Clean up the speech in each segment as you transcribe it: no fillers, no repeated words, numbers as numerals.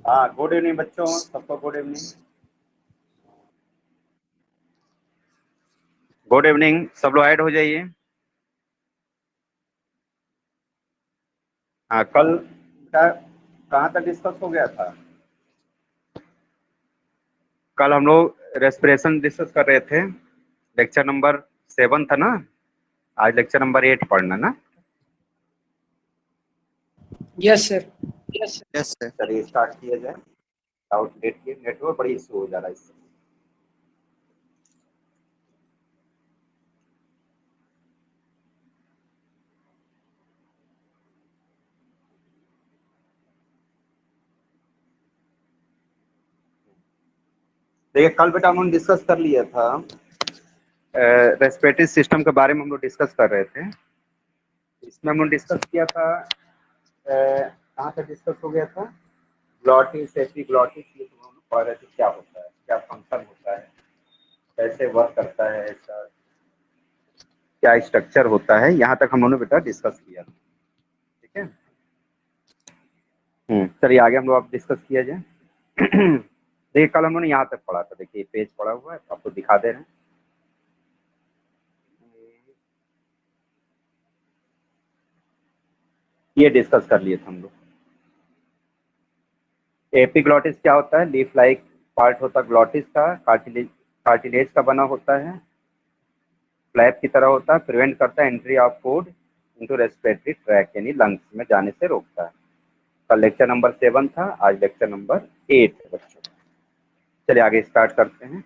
हाँ, good evening बच्चों, सबको गुड इवनिंग। गुड इवनिंग, सब लोग ऐड हो जाइए। हाँ, कल कहाँ तक डिस्कस हो गया था? कल हम लोग रेस्पिरेशन डिस्कस कर रहे थे। लेक्चर नंबर 7 था ना, आज लेक्चर नंबर 8 पढ़ना ना। Yes sir. Yes sir. चलिए स्टार्ट किया जाए। आउटलेट की नेटवर्क बड़ी इशू हो जा रहा है इससे। देखिए, कल बेटा हम लोग डिस्कस कर लिया था, रेस्पिरेटरी सिस्टम के बारे में हम लोग डिस्कस कर रहे थे। इसमें हम लोग डिस्कस किया था, कहाँ तक डिस्कस हो गया था? ग्लॉटिस, एपिग्लॉटिस, ये तो हम लोग पढ़ रहे थे, क्या होता है, क्या फंक्शन होता है, कैसे वर्क करता है, इसका क्या स्ट्रक्चर होता है, यहाँ तक हम लोगों ने बेटा डिस्कस किया था। ठीक है, चलिए आगे हम लोग अब डिस्कस किया जाए। देखिए, कल हम लोगों ने यहाँ तक पढ़ा था। देखिए, पेज पड़ा हुआ है, आपको दिखा दे रहे हैं। ये डिस्कस कर लिए थे हम लोग। एपिग्लॉटिस क्या होता है? लीफ लाइक पार्ट होता है ग्लॉटिस का, कार्टिलेज का बना होता है, फ्लैप की तरह होता है, प्रिवेंट करता है entry of food into respiratory tract, यानी लंग्स में जाने से रोकता है। कल लेक्चर नंबर 7 था, आज लेक्चर नंबर 8 है बच्चों। चलिए आगे स्टार्ट करते हैं।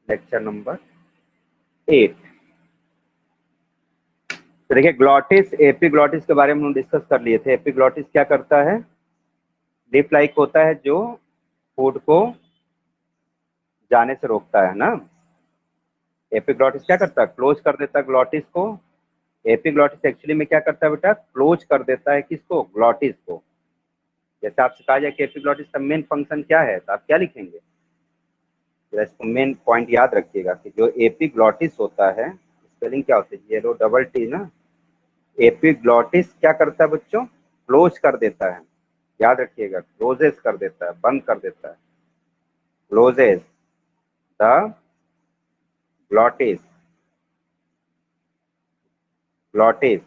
Lecture number 8। तो देखिए, ग्लॉटिस एपिग्लॉटिस के बारे में हम डिस्कस कर लिए थे। एपिग्लॉटिस क्या करता है? लीफ लाइक होता है जो फूड को जाने से रोकता है ना। एपिग्लॉटिस क्या करता है? क्लोज कर देता है ग्लॉटिस को। एपिग्लॉटिस एक्चुअली में क्या करता है बेटा? क्लोज कर देता है किसको? ग्लॉटिस को। जैसे आपसे कहा जाए कि एपिग्लॉटिस का मेन फंक्शन क्या है, तो आप क्या लिखेंगे? इसको मेन पॉइंट याद रखिएगा कि जो एपिग्लॉटिस होता है, स्पेलिंग क्या होती है? येलो डबल टी ना। एपिग्लॉटिस क्या करता है बच्चों? क्लोज कर देता है। याद रखिएगा, क्लोजेस कर देता है, बंद कर देता है। Closes the glottis, glottis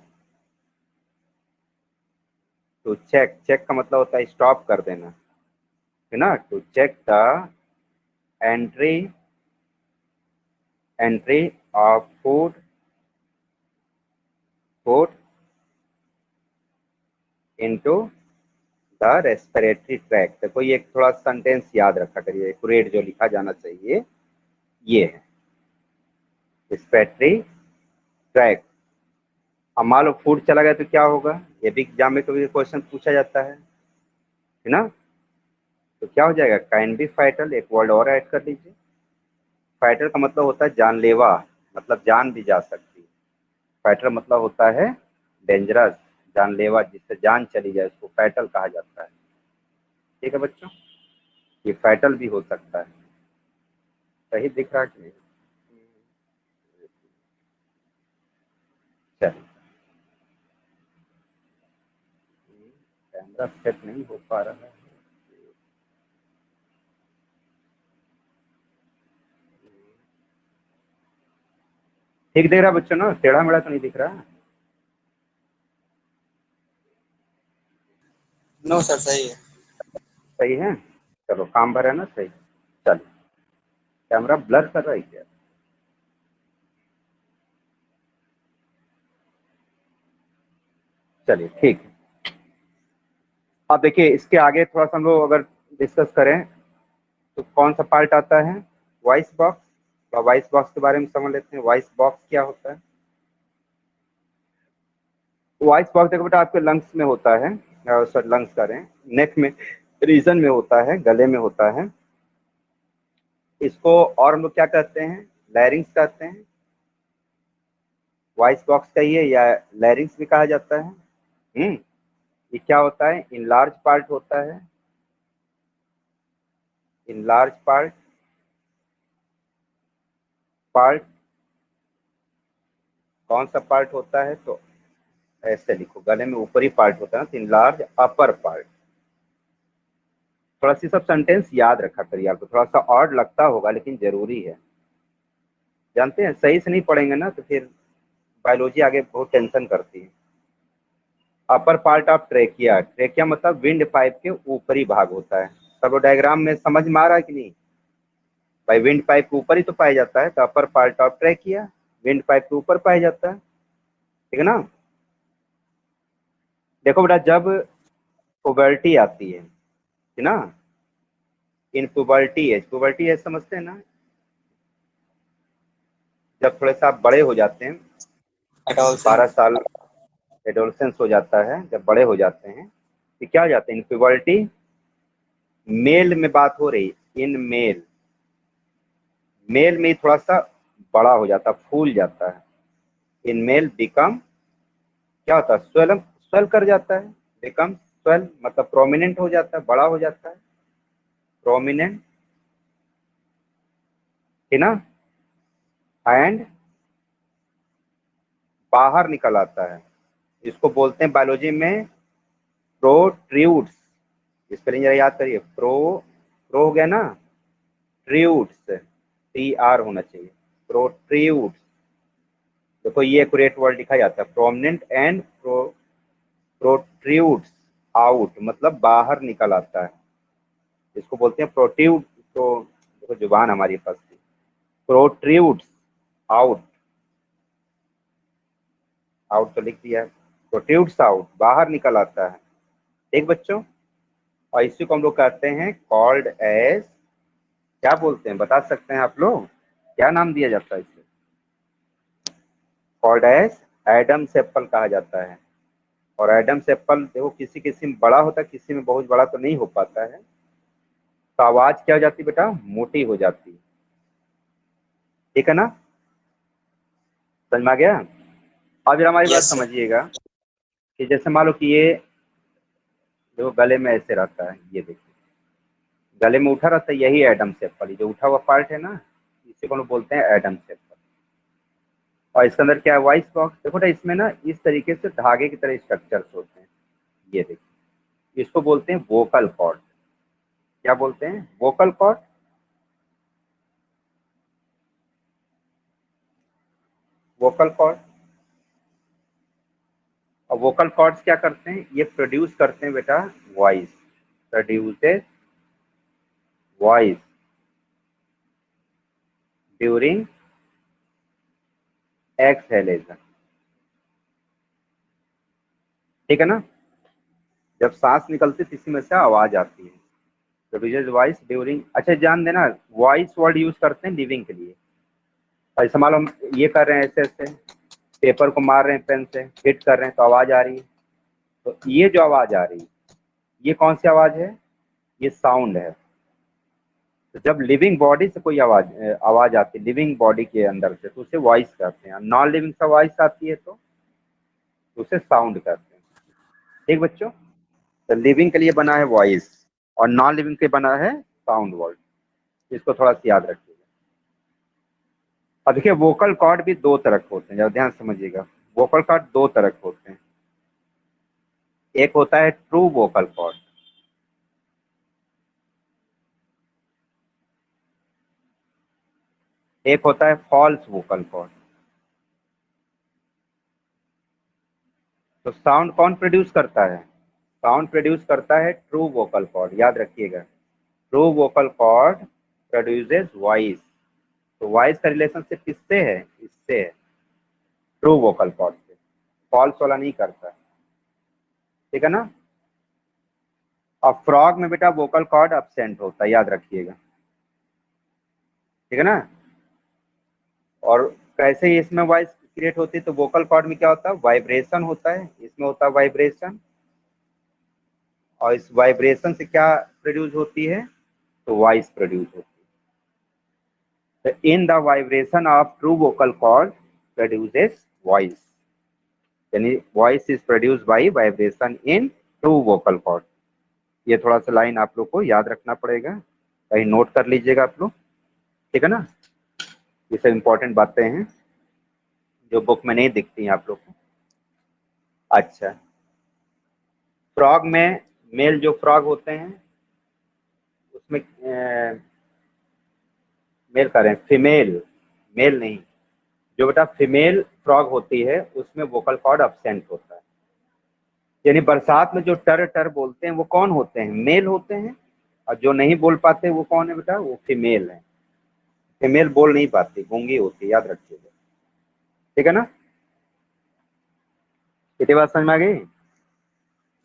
to check, check का मतलब होता है स्टॉप कर देना, है ना। To check the entry of food into the respiratory tract. देखो, ये थोड़ा सेंटेंस याद रखा करिए, एक्यूरेट जो लिखा जाना चाहिए ये है रेस्पिरेटरी ट्रैक। अब मान लो फूड चला गया तो क्या होगा? ये भी एग्जाम में कभी क्वेश्चन पूछा जाता है ना। तो क्या हो जाएगा? कैन बी फाइटल, एक वर्ड और ऐड कर लीजिए। फाइटर का मतलब होता है जानलेवा, मतलब जान भी जा सकती है। फाइटर मतलब होता है डेंजरस, जानलेवा, जिससे जान चली जाए उसको फाइटल कहा जाता है। ठीक है बच्चों, ये फाइटल भी हो सकता है। सही दिख रहा है कि नहीं? चलिए, कैमरा सेट नहीं हो पा रहा है। ठीक दिख रहा है बच्चों ना? टेढ़ा मेढ़ा तो नहीं दिख रहा है? नो सर, सही है। सही है, चलो काम भर है ना, सही। चलिए, कैमरा ब्लर कर रहा है क्या? चलिए ठीक है। अब देखिए, इसके आगे थोड़ा सा हम लोग अगर डिस्कस करें तो कौन सा पार्ट आता है? Voice box. तो वॉइस बॉक्स के बारे में समझ लेते हैं। वॉइस बॉक्स क्या होता है? वॉइस बॉक्स देखो बेटा, आपके लंग्स में होता है, सॉरी लंग्स कह रहे हैं, नेक में, रीजन में होता है, गले में होता है। इसको और हम लोग क्या कहते हैं? लैरिंग्स कहते हैं। वॉइस बॉक्स कहिए या लैरिंग्स भी कहा जाता है। ये क्या होता है? इन लार्ज पार्ट होता है, इन लार्ज पार्ट पार्ट कौन सा पार्ट होता है? तो ऐसे लिखो, गले में ऊपरी पार्ट होता है ना, तो इनलार्ज अपर पार्ट। थोड़ा सी सब सेंटेंस याद रखा करिए, आपको थोड़ा सा ऑड लगता होगा लेकिन जरूरी है। जानते हैं सही से नहीं पढ़ेंगे ना तो फिर बायोलॉजी आगे बहुत टेंशन करती है। Upper part of trachea, trachea मतलब विंड पाइप के ऊपरी भाग होता है। सब लोग डायग्राम में समझ में आ रहा है कि नहीं? भाई विंड पाइप के ऊपर ही तो पाया जाता है, तो upper part of trachea wind pipe के ऊपर पाया जाता है, ठीक है ना। देखो बेटा, जब पुबर्टी आती है ना, इन पुबर्टी एज समझते हैं ना, जब थोड़े सा आप बड़े हो जाते हैं, 12 साल एडोलसेंस हो जाता है, जब बड़े हो जाते हैं तो क्या हो जाते हैं, इन पुबर्टी, मेल में बात हो रही, इन मेल में थोड़ा सा बड़ा हो जाता है, फूल जाता है। इन मेल बिकम, क्या होता है, स्वेल कर जाता है। बिकम स्वेल मतलब प्रोमिनेंट हो जाता है, बड़ा हो जाता है, प्रोमिनेंट, है ना, एंड बाहर निकल आता है। इसको बोलते हैं बायोलॉजी में प्रोट्रूड्स। स्पेलिंग जरा याद करिए, प्रो हो गया ना, ट्रूड्स, TR होना चाहिए, प्रोट्रूड्स। देखो ये एक्यूरेट वर्ड लिखा जाता है, प्रोमिनेंट एंड प्रोट्रूड्स आउट मतलब बाहर निकल आता है। इसको बोलते हैं प्रोट्रूड। तो देखो जुबान हमारी पास थी, प्रोट्रूड्स आउट, आउट तो लिख दिया है, प्रोट्रूड्स आउट बाहर निकल आता है, ठीक बच्चों। और इसी को हम लोग कहते हैं कॉल्ड एज, क्या बोलते हैं बता सकते हैं आप लोग, क्या नाम दिया जाता है इसे? कॉल्ड एज एडम्स एप्पल कहा जाता है। और एडम्स एप्पल देखो किसी किसी में बड़ा होता है, किसी में बहुत बड़ा तो नहीं हो पाता है, तो आवाज क्या हो जाती है बेटा, मोटी हो जाती है, ठीक है ना, समझ में आ गया। अब जरा हमारी बात यस सर। समझिएगा कि जैसे मान लो कि ये देखो गले में ऐसे रहता है, ये देखिए गले में उठा रहता है, यही एडम्स एप्पल, जो उठा हुआ पार्ट है ना, इसी को लोग बोलते हैं एडम्स एप्पल। और इसके अंदर क्या है, वॉइस बॉक्स। देखो ना इसमें ना इस तरीके से धागे की तरह स्ट्रक्चर्स होते हैं, ये देखिए, इसको बोलते हैं वोकल कॉर्ड। क्या बोलते हैं, वोकल कॉर्ड। Vocal cord. और वोकल कॉर्ड्स क्या करते हैं, ये प्रोड्यूस करते हैं बेटा voice, produces voice during exhalation, ठीक है ना। जब सांस निकलती है इसी में से आवाज आती है, प्रोड्यूसेस वॉइस ड्यूरिंग। अच्छा ध्यान देना, वॉइस वर्ड यूज करते हैं लिविंग के लिए। ऐसे मान लो हम ये कर रहे हैं, ऐसे ऐसे पेपर को मार रहे हैं पेन से, हिट कर रहे हैं तो आवाज आ रही है। तो ये जो आवाज आ रही है, ये कौन सी आवाज है, ये साउंड है। तो जब लिविंग बॉडी से कोई आवाज आवाज आती है लिविंग बॉडी के अंदर से, तो उसे वॉइस कहते हैं। नॉन लिविंग से वॉइस आती है तो उसे साउंड कहते हैं, ठीक बच्चों। तो लिविंग के लिए बना है वॉइस और नॉन लिविंग के बना है साउंड वर्ड, इसको थोड़ा सा याद रखिएगा। अब देखिए वोकल कॉर्ड भी दो तरह के होते हैं, जरा ध्यान समझिएगा। वोकल कॉर्ड दो तरह के होते हैं, एक होता है ट्रू वोकल कॉर्ड, एक होता है फॉल्स वोकल कॉर्ड। तो साउंड कौन प्रोड्यूस करता है, साउंड प्रोड्यूस करता है ट्रू वोकल कॉर्ड, याद रखिएगा। True vocal cord produces voice. तो वॉइस का रिलेशनशिप किससे है, इससे है, ट्रू वोकल कॉर्ड से, फॉल्स वाला नहीं करता, ठीक है ना। और फ्रॉग में बेटा वोकल कॉर्ड अब्सेंट होता है, याद रखिएगा, ठीक है ना। और कैसे ही इसमें वॉइस क्रिएट होती है, तो वोकल कॉर्ड में क्या होता है, वाइब्रेशन होता है, इसमें होता है वाइब्रेशन, और इस वाइब्रेशन से क्या प्रोड्यूस होती है, तो वॉइस प्रोड्यूस होती है। तो in the vibration of true vocal cord produces voice, यानी voice is produce by vibration in true vocal cord. ये थोड़ा सा लाइन आप लोग को याद रखना पड़ेगा, कहीं नोट कर लीजिएगा आप लोग, ठीक है ना। ये सब इंपॉर्टेंट बातें हैं जो बुक में नहीं दिखती हैं आप लोग को। अच्छा, फ्रॉग में मेल जो फ्रॉग होते हैं उसमें मेल करें, फीमेल, मेल नहीं, जो बेटा फीमेल फ्रॉग होती है उसमें वोकल कॉर्ड अब्सेंट होता है। यानी बरसात में जो टर टर बोलते हैं वो कौन होते हैं? मेल होते हैं। और जो नहीं बोल पाते वो कौन है बेटा? वो फीमेल है। फीमेल बोल नहीं पाती, गूंगी होती है, याद रखिएगा। ठीक है ना? कितनी बात समझ में आ गई?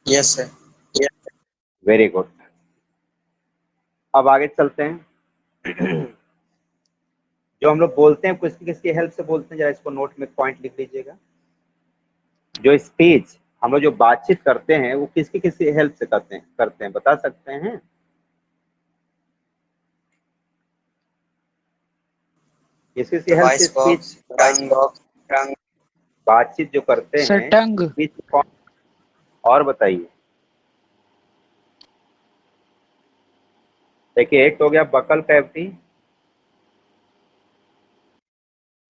Yes sir. Very good. अब आगे चलते हैं। जो हम लोग बोलते हैं किसकी किसकी हेल्प से बोलते हैं, जरा इसको नोट में पॉइंट लिख लीजिएगा। जो स्पीच हम लोग जो बातचीत करते हैं वो किसकी किसकी हेल्प से करते हैं बता सकते हैं? किस किसकी हेल्प से वॉइस स्पीच बॉक्स, टंग, बातचीत जो करते सर हैं टंग। स्पीच कौन? और बताइए। देखिए, एक तो हो गया बकल कैविटी,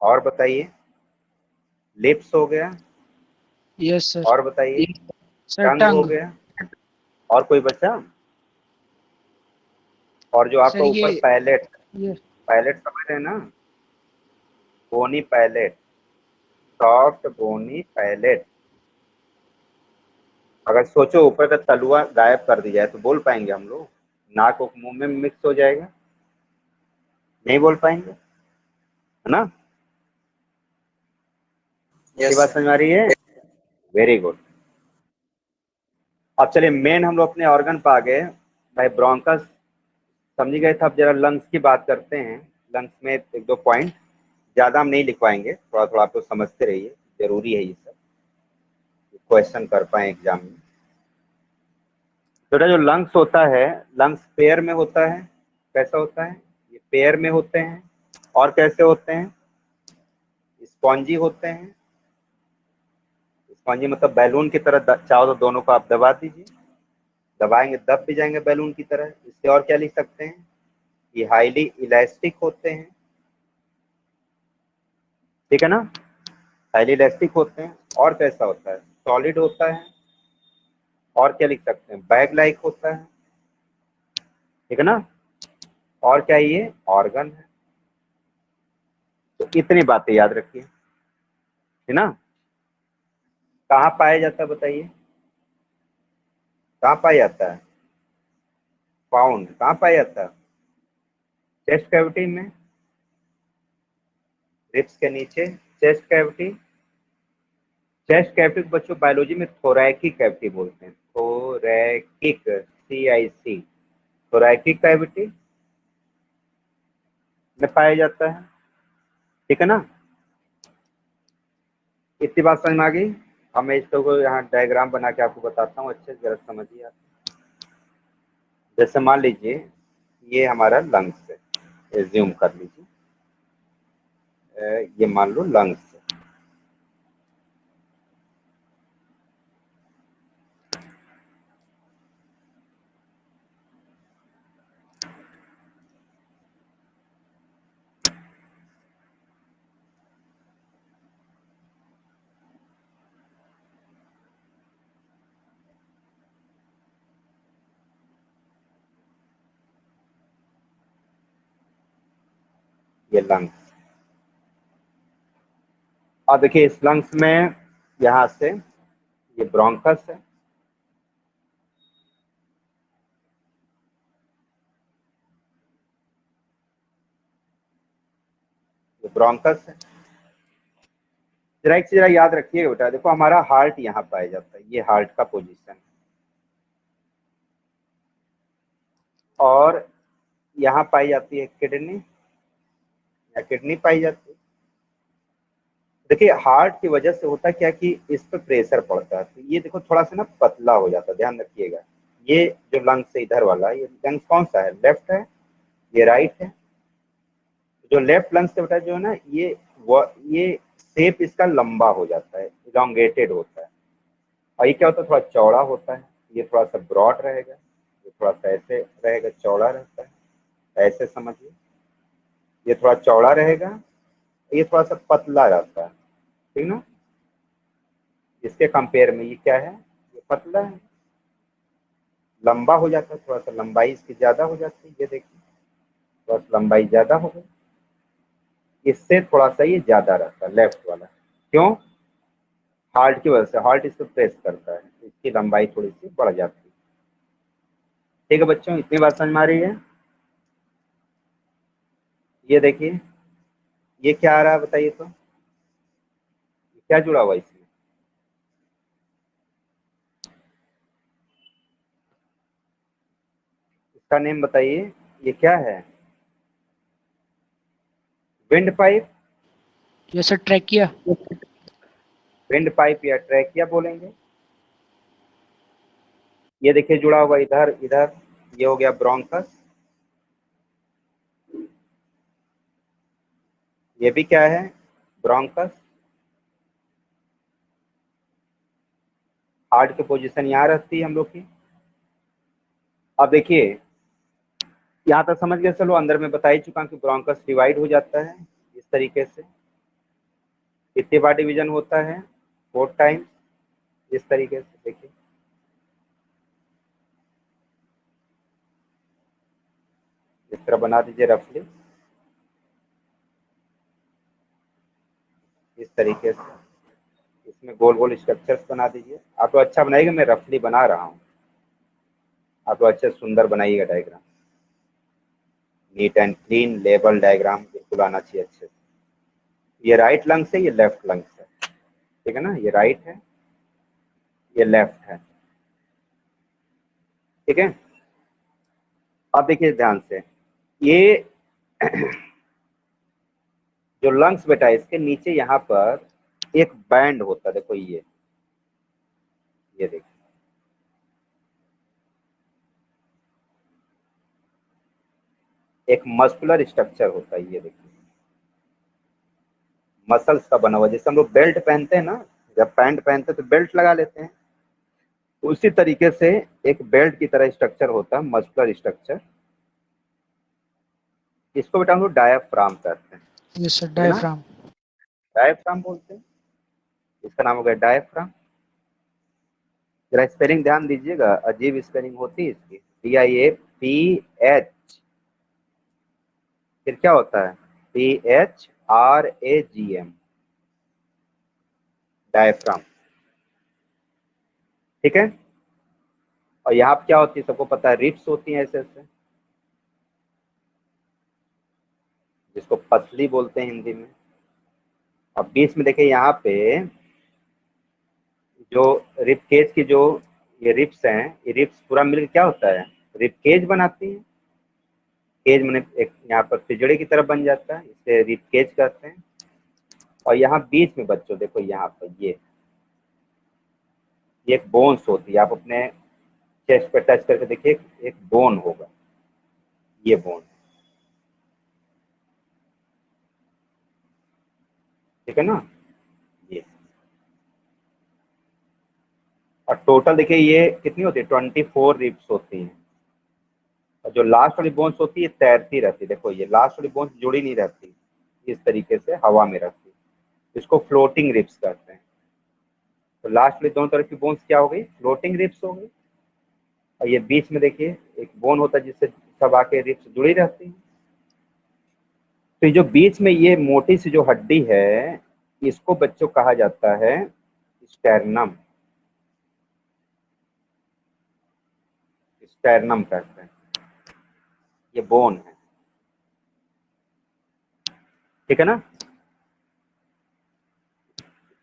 और बताइए। लिप्स हो गया, यस सर। और बताइए। सर टंग हो टंग। गया, और कोई बचा? और जो आपका सर ऊपर पैलेट, ये पैलेट समझ रहे हैं ना? बोनी पैलेट, सॉफ्ट बोनी पैलेट। अगर सोचो ऊपर का तलुआ गायब कर दी जाए तो बोल पाएंगे हम लोग? नाक और मुंह में मिक्स हो जाएगा, नहीं बोल पाएंगे, है ना? ये यस बात सर। समझ में आ रही है? Very good. अब चलिए मेन हम लोग अपने ऑर्गन पे आ गए। भाई ब्रोंकस समझ गए थे, अब जरा लंग्स की बात करते हैं। लंग्स में एक दो पॉइंट, ज्यादा हम नहीं लिखवाएंगे, थोड़ा थोड़ा आप लोग समझते रहिए, जरूरी है ये सब, क्वेश्चन कर पाए एग्जाम में। तो जो लंग्स होता है, लंग्स पेयर में होता है। कैसा होता है? ये पेयर में होते हैं। और कैसे होते हैं? स्पॉन्जी होते हैं। स्पॉन्जी मतलब बैलून की तरह चाहो तो दोनों को आप दबा दीजिए, दबाएंगे दब भी जाएंगे बैलून की तरह। इससे और क्या लिख सकते हैं? ये हाईली इलास्टिक होते हैं। ठीक है ना? हाईली इलास्टिक होते हैं। और कैसा होता है? सॉलिड होता है। और क्या लिख सकते हैं? बैग लाइक होता है। ठीक है ना? और क्या ये ऑर्गन है। तो इतनी बातें याद रखिए, है ना? कहाँ पाया जाता है बताइए? कहाँ पाया जाता है? फाउंड कहाँ पाया जाता है? चेस्ट कैविटी में, रिब्स के नीचे चेस्ट कैविटी। चेस्ट कैविटी को बच्चों बायोलॉजी में थोरैकिक कैविटी बोलते हैं। थोरैकिक, CIC, थोरैकिक कैविटी में पाया जाता है। ठीक है ना? इतनी बात समझ में आ गई? अब मैं इसको यहाँ डायग्राम बना के आपको बताता हूँ, अच्छे से जरा समझिए आप। जैसे मान लीजिए ये हमारा लंग्स है, एज्यूम कर लीजिए ये मान लो लंग्स है। ये लंग्स। अब देखिए इस लंग्स में यहाँ से ये ब्रोंकस है, ये ब्रोंकस है। जरा एक चीज जरा याद रखिएगा बेटा, देखो हमारा हार्ट यहाँ पाया जाता है, ये हार्ट का पोजीशन है। और यहाँ पाई जाती है किडनी, या किडनी पाई जाती है। देखिए हार्ट की वजह से होता क्या कि इस पर प्रेशर पड़ता है, तो ये देखो थोड़ा सा ना पतला हो जाता है, ध्यान रखिएगा। ये जो लंग्स है इधर वाला, ये लंग्स कौन सा है? लेफ्ट है, ये राइट है। जो लेफ्ट लंग्स से बेटा जो है ना, ये शेप इसका लंबा हो जाता है, इलोंगेटेड होता है। और ये क्या होता है? थोड़ा चौड़ा होता है। ये थोड़ा सा ब्रॉड रहेगा, ये थोड़ा सा ऐसे रहेगा, चौड़ा रहता है, ऐसे समझिए। ये थोड़ा चौड़ा रहेगा, ये थोड़ा सा पतला रहता है। ठीक ना? इसके कंपेयर में ये क्या है, ये पतला है, लंबा हो जाता है, थोड़ा सा लंबाई इसकी ज्यादा हो जाती है। ये देखिए थोड़ा सा लंबाई ज्यादा हो गई, इससे थोड़ा सा ये ज्यादा रहता है लेफ्ट वाला। क्यों? हार्ट की वजह से, हार्ट इसको प्रेस करता है, इसकी लंबाई थोड़ी सी बढ़ जाती है। ठीक है बच्चों, इतनी बात समझ में आ रही है? ये देखिए ये क्या आ रहा है बताइए तो, क्या जुड़ा हुआ है इसमें? इसका नेम बताइए, ये क्या है? Wind pipe, Yes, sir. Trachea. Wind pipe या ट्रैकिया बोलेंगे। ये देखिए जुड़ा हुआ इधर इधर, ये हो गया ब्रोंकस। ये भी क्या है? ब्रोंकस। हार्ट की पोजीशन यहाँ रहती है हम लोग की। अब देखिए यहाँ तक समझ गए, चलो अंदर में बता ही चुका कि ब्रोंकस डिवाइड हो जाता है इस तरीके से। कितनी बार डिवीजन होता है? 4 टाइम्स, इस तरीके से। देखिए इस तरह बना दीजिए रफली, इस तरीके से। इसमें गोल गोल स्ट्रक्चर्स बना दीजिए। आप तो अच्छा बनाइएगा, मैं रफली बना रहा हूँ, आप तो अच्छे सुंदर बनाइएगा diagram. Neat and clean label diagram बिल्कुल आना चाहिए अच्छे से। ये राइट लंग्स है, ये लेफ्ट लंग्स है, ठीक है ना? ये राइट है, ये लेफ्ट है, ठीक है। अब देखिए ध्यान से, ये जो लंग्स बेटा है, इसके नीचे यहाँ पर एक बैंड होता है, देखो ये देखिए, एक मस्कुलर स्ट्रक्चर होता है, ये देखिए मसल्स का बना हुआ। जैसे हम लोग बेल्ट पहनते हैं ना, जब पैंट पहनते हैं तो बेल्ट लगा लेते हैं, उसी तरीके से एक बेल्ट की तरह स्ट्रक्चर होता है, मस्कुलर स्ट्रक्चर। इसको बेटा हम लोग डायाफ्राम कहते हैं, Yes, sir. ठीक है ना? Diaphragm. डायाफ्राम बोलते हैं, इसका नाम हो गया डायाफ्राम। जरा स्पेलिंग ध्यान दीजिएगा, अजीब स्पेलिंग होती है इसकी। DIAPH, फिर क्या होता है? PHRAGM, डायफ्राम, ठीक है। और यहाँ पे क्या होती है सबको पता है, रिप्स होती हैं ऐसे ऐसे, जिसको पसली बोलते हैं हिंदी में। अब बीच में देखिए यहाँ पे जो रिप केज की जो ये रिप्स हैं, ये रिप्स पूरा मिलकर क्या होता है? रिप केज बनाती है। केज मैंने एक यहाँ पर पिजड़े की तरफ बन जाता है, इसे रिप केज कहते हैं। और यहाँ बीच में बच्चों देखो, यहाँ पर ये एक बोन्स होती है, आप अपने चेस्ट पे टच करके देखिए, एक बोन होगा, ये बोन, ठीक है ना? ये और टोटल देखिए ये कितनी होती है? 24 रिप्स होती हैं। और जो लास्ट वाली बोन्स होती है तैरती रहती है, देखो ये लास्ट वाली बोन्स जुड़ी नहीं रहती, इस तरीके से हवा में रहती है, इसको फ्लोटिंग रिप्स कहते हैं। तो लास्ट वाली दोनों तरफ की बोन्स क्या हो गई? फ्लोटिंग रिप्स हो गई। और ये बीच में देखिए एक बोन होता है, जिससे सब आके रिप्स जुड़ी रहती है। तो ये जो बीच में ये मोटी सी जो हड्डी है, इसको बच्चों कहा जाता है स्टेरनम, स्टेरनम कहते हैं, ये बोन है, ठीक है ना?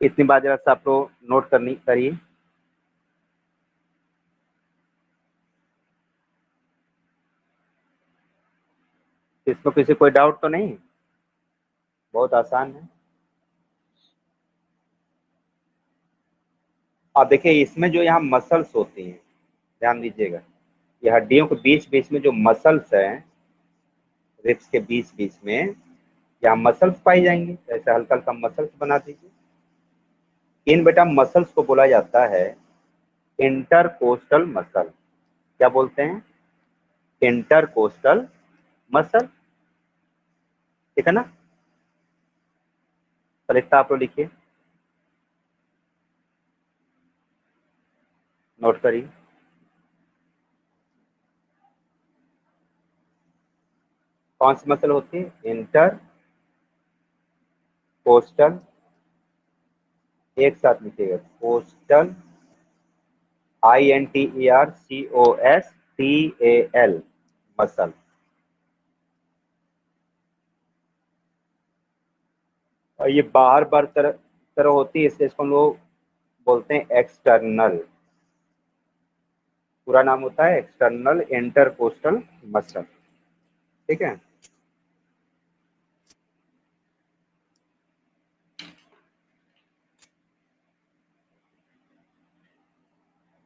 इतनी बात जरा सा आप लोग नोट करनी करिए। इसमें किसी कोई डाउट तो नहीं? बहुत आसान है। अब देखिए इसमें जो यहाँ मसल्स होती हैं, ध्यान दीजिएगा, ये हड्डियों के बीच बीच में जो मसल्स हैं, रिब्स के बीच बीच में यहाँ मसल्स पाई जाएंगी, ऐसे हल्का हल्का मसल्स बना दीजिए। इन बेटा मसल्स को बोला जाता है इंटरकोस्टल मसल। क्या बोलते हैं? इंटरकोस्टल मसल, ठीक है ना? तो लिखता आप लोग लिखिए, नोट करिए। कौन सी मसल होती है? इंटर कोस्टल, एक साथ लिखिएगा, कोस्टल, INTERCOSTAL मसल। और ये बाहर बार तरह होती है, इसलिए इसको हम लोग बोलते हैं एक्सटर्नल। पूरा नाम होता है एक्सटर्नल इंटरकोस्टल मसल। ठीक है।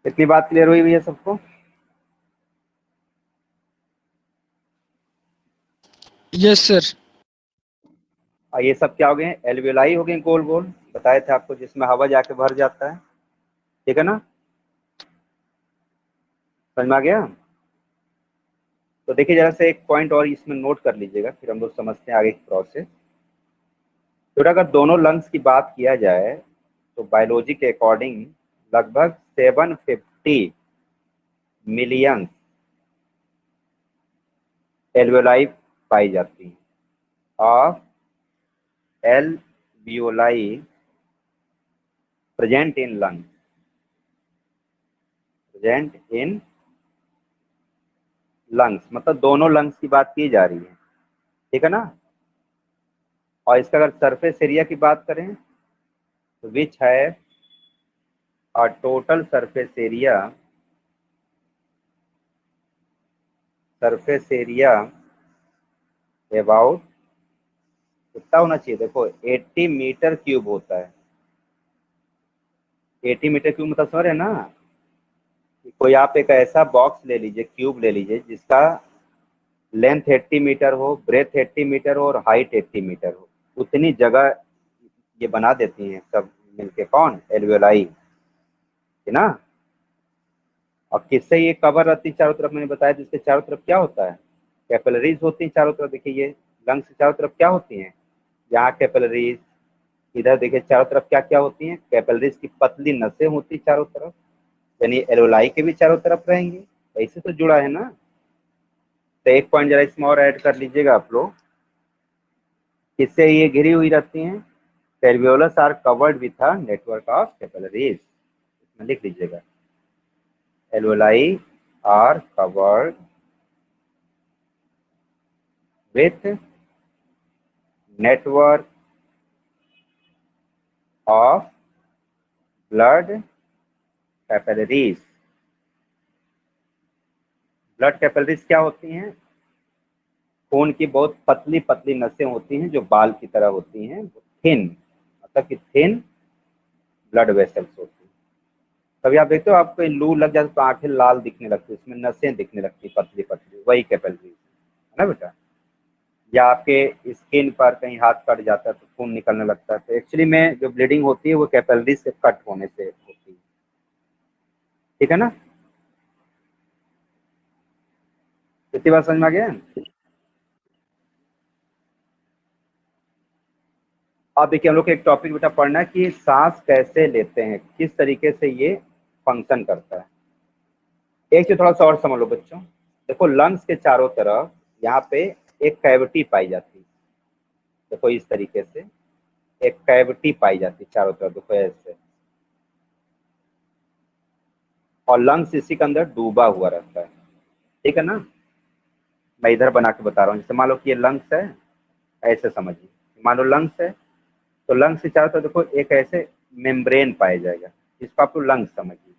इतनी बात क्लियर हुई भैया सबको? Yes sir. और ये सब क्या हो गए? एल्वियोलाई हो गए, गोल गोल बताए थे आपको, जिसमें हवा जाके भर जाता है। ठीक है ना? समझ में आ गया? तो देखिए जरा से एक पॉइंट और इसमें नोट कर लीजिएगा, फिर हम लोग समझते हैं आगे की प्रोसेस। तो अगर दोनों लंग्स की बात किया जाए तो बायोलॉजी के अकॉर्डिंग लगभग 750 मिलियन एल्वियोलाई पाई जाती हैं। Of alveoli present in lung, present in lungs, मतलब दोनों लंग्स की बात की जा रही है। ठीक है ना? और इसका अगर सरफेस एरिया की बात करें तो विच है और टोटल सरफेस एरिया अबाउट कितना होना चाहिए? देखो 80 मीटर क्यूब होता है। 80 मीटर क्यूब मतलब समझ रहे हैं ना? कि कोई आप एक ऐसा बॉक्स ले लीजिए, क्यूब ले लीजिए, जिसका लेंथ 80 मीटर हो, ब्रेथ 80 मीटर हो और हाइट 80 मीटर हो। उतनी जगह ये बना देती हैं सब मिलके। कौन? एल्वियोलाई, है ना? और किससे ये कवर रहती है चारों तरफ? मैंने बताया जिसके चारों तरफ क्या होता है? कैपिलरीज होती है चारों तरफ। देखिए ये लंग्स के चारों तरफ क्या होती हैं? यहाँ कैपिलरीज, इधर देखिए चारों तरफ क्या क्या होती हैं? कैपिलरीज की पतली नसें होती चारों तरफ, यानी एल्वियोलाई के भी चारों तरफ रहेंगी। ऐसे तो जुड़ा है ना? तो एक पॉइंट जरा इसमें और ऐड कर लीजिएगा आप लोग, किससे ये घिरी हुई रहती हैं? Alveolus are covered with a network of capillaries. इसमें लिख लीजिएगा, alveoli are covered with network of blood capillaries. Blood capillaries क्या होती हैं? खून की बहुत पतली पतली नसें होती हैं जो बाल की तरह होती हैं, थिन, मतलब कि थिन ब्लड वेसल्स होती हैं। कभी आप देखते हो आपको लू लग जाती तो आंखें लाल दिखने लगती है, उसमें नसें दिखने लगती पतली पतली, वही कैपिलरीज है ना बेटा? या आपके स्किन पर कहीं हाथ कट जाता है तो खून निकलने लगता है, तो एक्चुअली में जो ब्लीडिंग होती है वो कैपिलरीज से कट होने से होती है। ठीक है ना? इतनी बात समझ में आ गया? अब देखिए हम लोग को एक टॉपिक बेटा पढ़ना है कि सांस कैसे लेते हैं, किस तरीके से ये फंक्शन करता है। एक चीज थोड़ा सा और समझ लो बच्चों। देखो लंग्स के चारों तरफ यहाँ पे एक कैविटी पाई जाती है। देखो इस तरीके से एक कैविटी पाई जाती है चारों तरफ, देखो ऐसे। और लंग्स इसी के अंदर डूबा हुआ रहता है। ठीक है ना? मैं इधर बना के बता रहा हूँ। जैसे मान लो कि ये लंग्स है, ऐसे समझिए। मान लो लंग्स है, तो लंग्स के चारों तरफ देखो एक ऐसे मेम्ब्रेन पाया जाएगा, जिसको आप लोग लंग्स समझिए।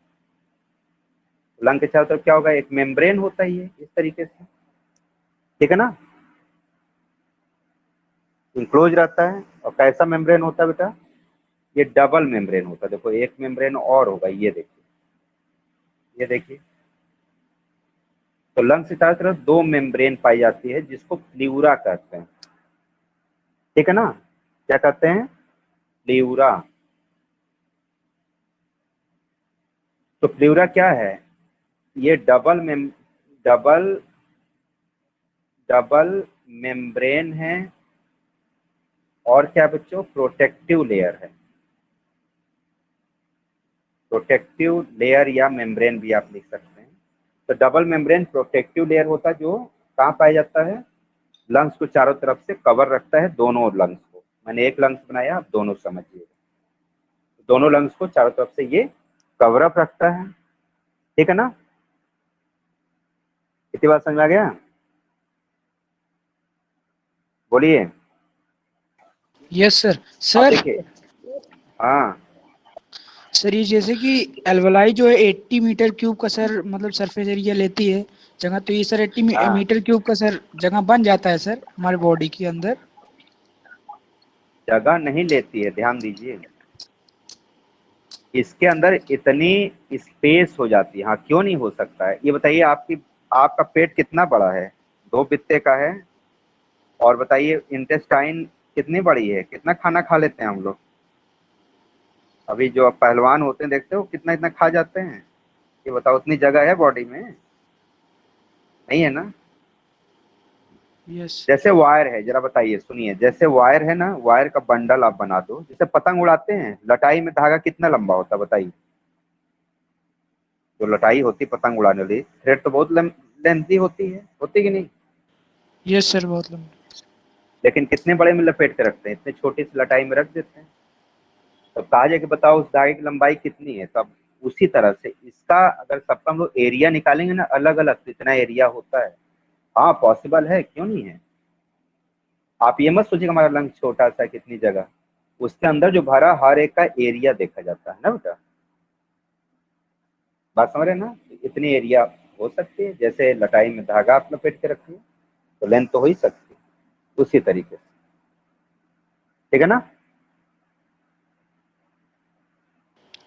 लंग के चारों तरफ क्या होगा? एक मेम्ब्रेन होता ही है इस तरीके से। ठीक है ना? इंक्लोज रहता है। और कैसा मेम्ब्रेन होता है बेटा? ये डबल मेम्ब्रेन होता है। देखो एक मेम्ब्रेन और होगा, ये देखिए, ये देखिए। तो लंग्स के चारों तरफ दो मेम्ब्रेन पाई जाती है, जिसको प्लीउरा कहते हैं। ठीक है ना? क्या कहते हैं? प्लीउरा। तो प्लीउरा क्या है? ये डबल डबल मेम्ब्रेन है। और क्या बच्चों? प्रोटेक्टिव लेयर है। प्रोटेक्टिव लेयर या मेम्ब्रेन भी आप लिख सकते हैं। तो डबल मेम्ब्रेन प्रोटेक्टिव लेयर होता है जो कहाँ पाया जाता है, लंग्स को चारों तरफ से कवर रखता है, दोनों लंग्स को। मैंने एक लंग्स बनाया, आप दोनों समझिए। दोनों लंग्स को चारों तरफ से ये कवर अप रखता है, ठीक है ना। इतनी बात समझ में आ गया, बोलिए। Yes sir. आप सर देखिए, हाँ सर ये जैसे कि एल्वलाई जो है 80 मीटर क्यूब का सर मतलब सरफेस एरिया लेती है जगह, तो ये सर 80 हाँ, मीटर क्यूब का सर जगह बन जाता है सर हमारे बॉडी के अंदर। जगह नहीं लेती है, ध्यान दीजिए। इसके अंदर इतनी स्पेस हो जाती है, हाँ क्यों नहीं हो सकता है, ये बताइए। आपका पेट कितना बड़ा है, 2 बित्ते का है। और बताइए इंटेस्टाइन कितनी बड़ी है, कितना खाना खा लेते हैं हम लोग। अभी जो आप पहलवान होते हैं देखते हो कितना इतना खा जाते हैं, ये बताओ उतनी जगह है बॉडी में, नहीं है ना। यस। जैसे वायर है, जरा बताइए, सुनिए, जैसे वायर है ना, वायर का बंडल आप बना दो, जैसे पतंग उड़ाते हैं, लटाई में धागा कितना लंबा होता है बताइए। जो लटाई होती है पतंग उड़ाने वाली, थ्रेड तो बहुत लेंथी होती कि नहीं। यस सर बहुत लंबा। लेकिन कितने बड़े में लपेट के रखते हैं, इतने छोटी सी लटाई में रख देते हैं। तो कहा जाए कि बताओ उस धागे की लंबाई कितनी है। तब उसी तरह से इसका अगर सबका हम लोग एरिया निकालेंगे ना अलग अलग, तो इतना एरिया होता है। हाँ पॉसिबल है, क्यों नहीं है। आप ये मत सोचिए हमारा लंग छोटा सा है, कितनी जगह, उसके अंदर जो भरा हर एक का एरिया देखा जाता है ना बेटा। बात समझ रहे हैं ना, इतनी एरिया हो सकती है। जैसे लटाई में धागा आप लपेट के रखिए तो लेंथ तो हो ही सकती है, उसी तरीके से, ठीक है ना।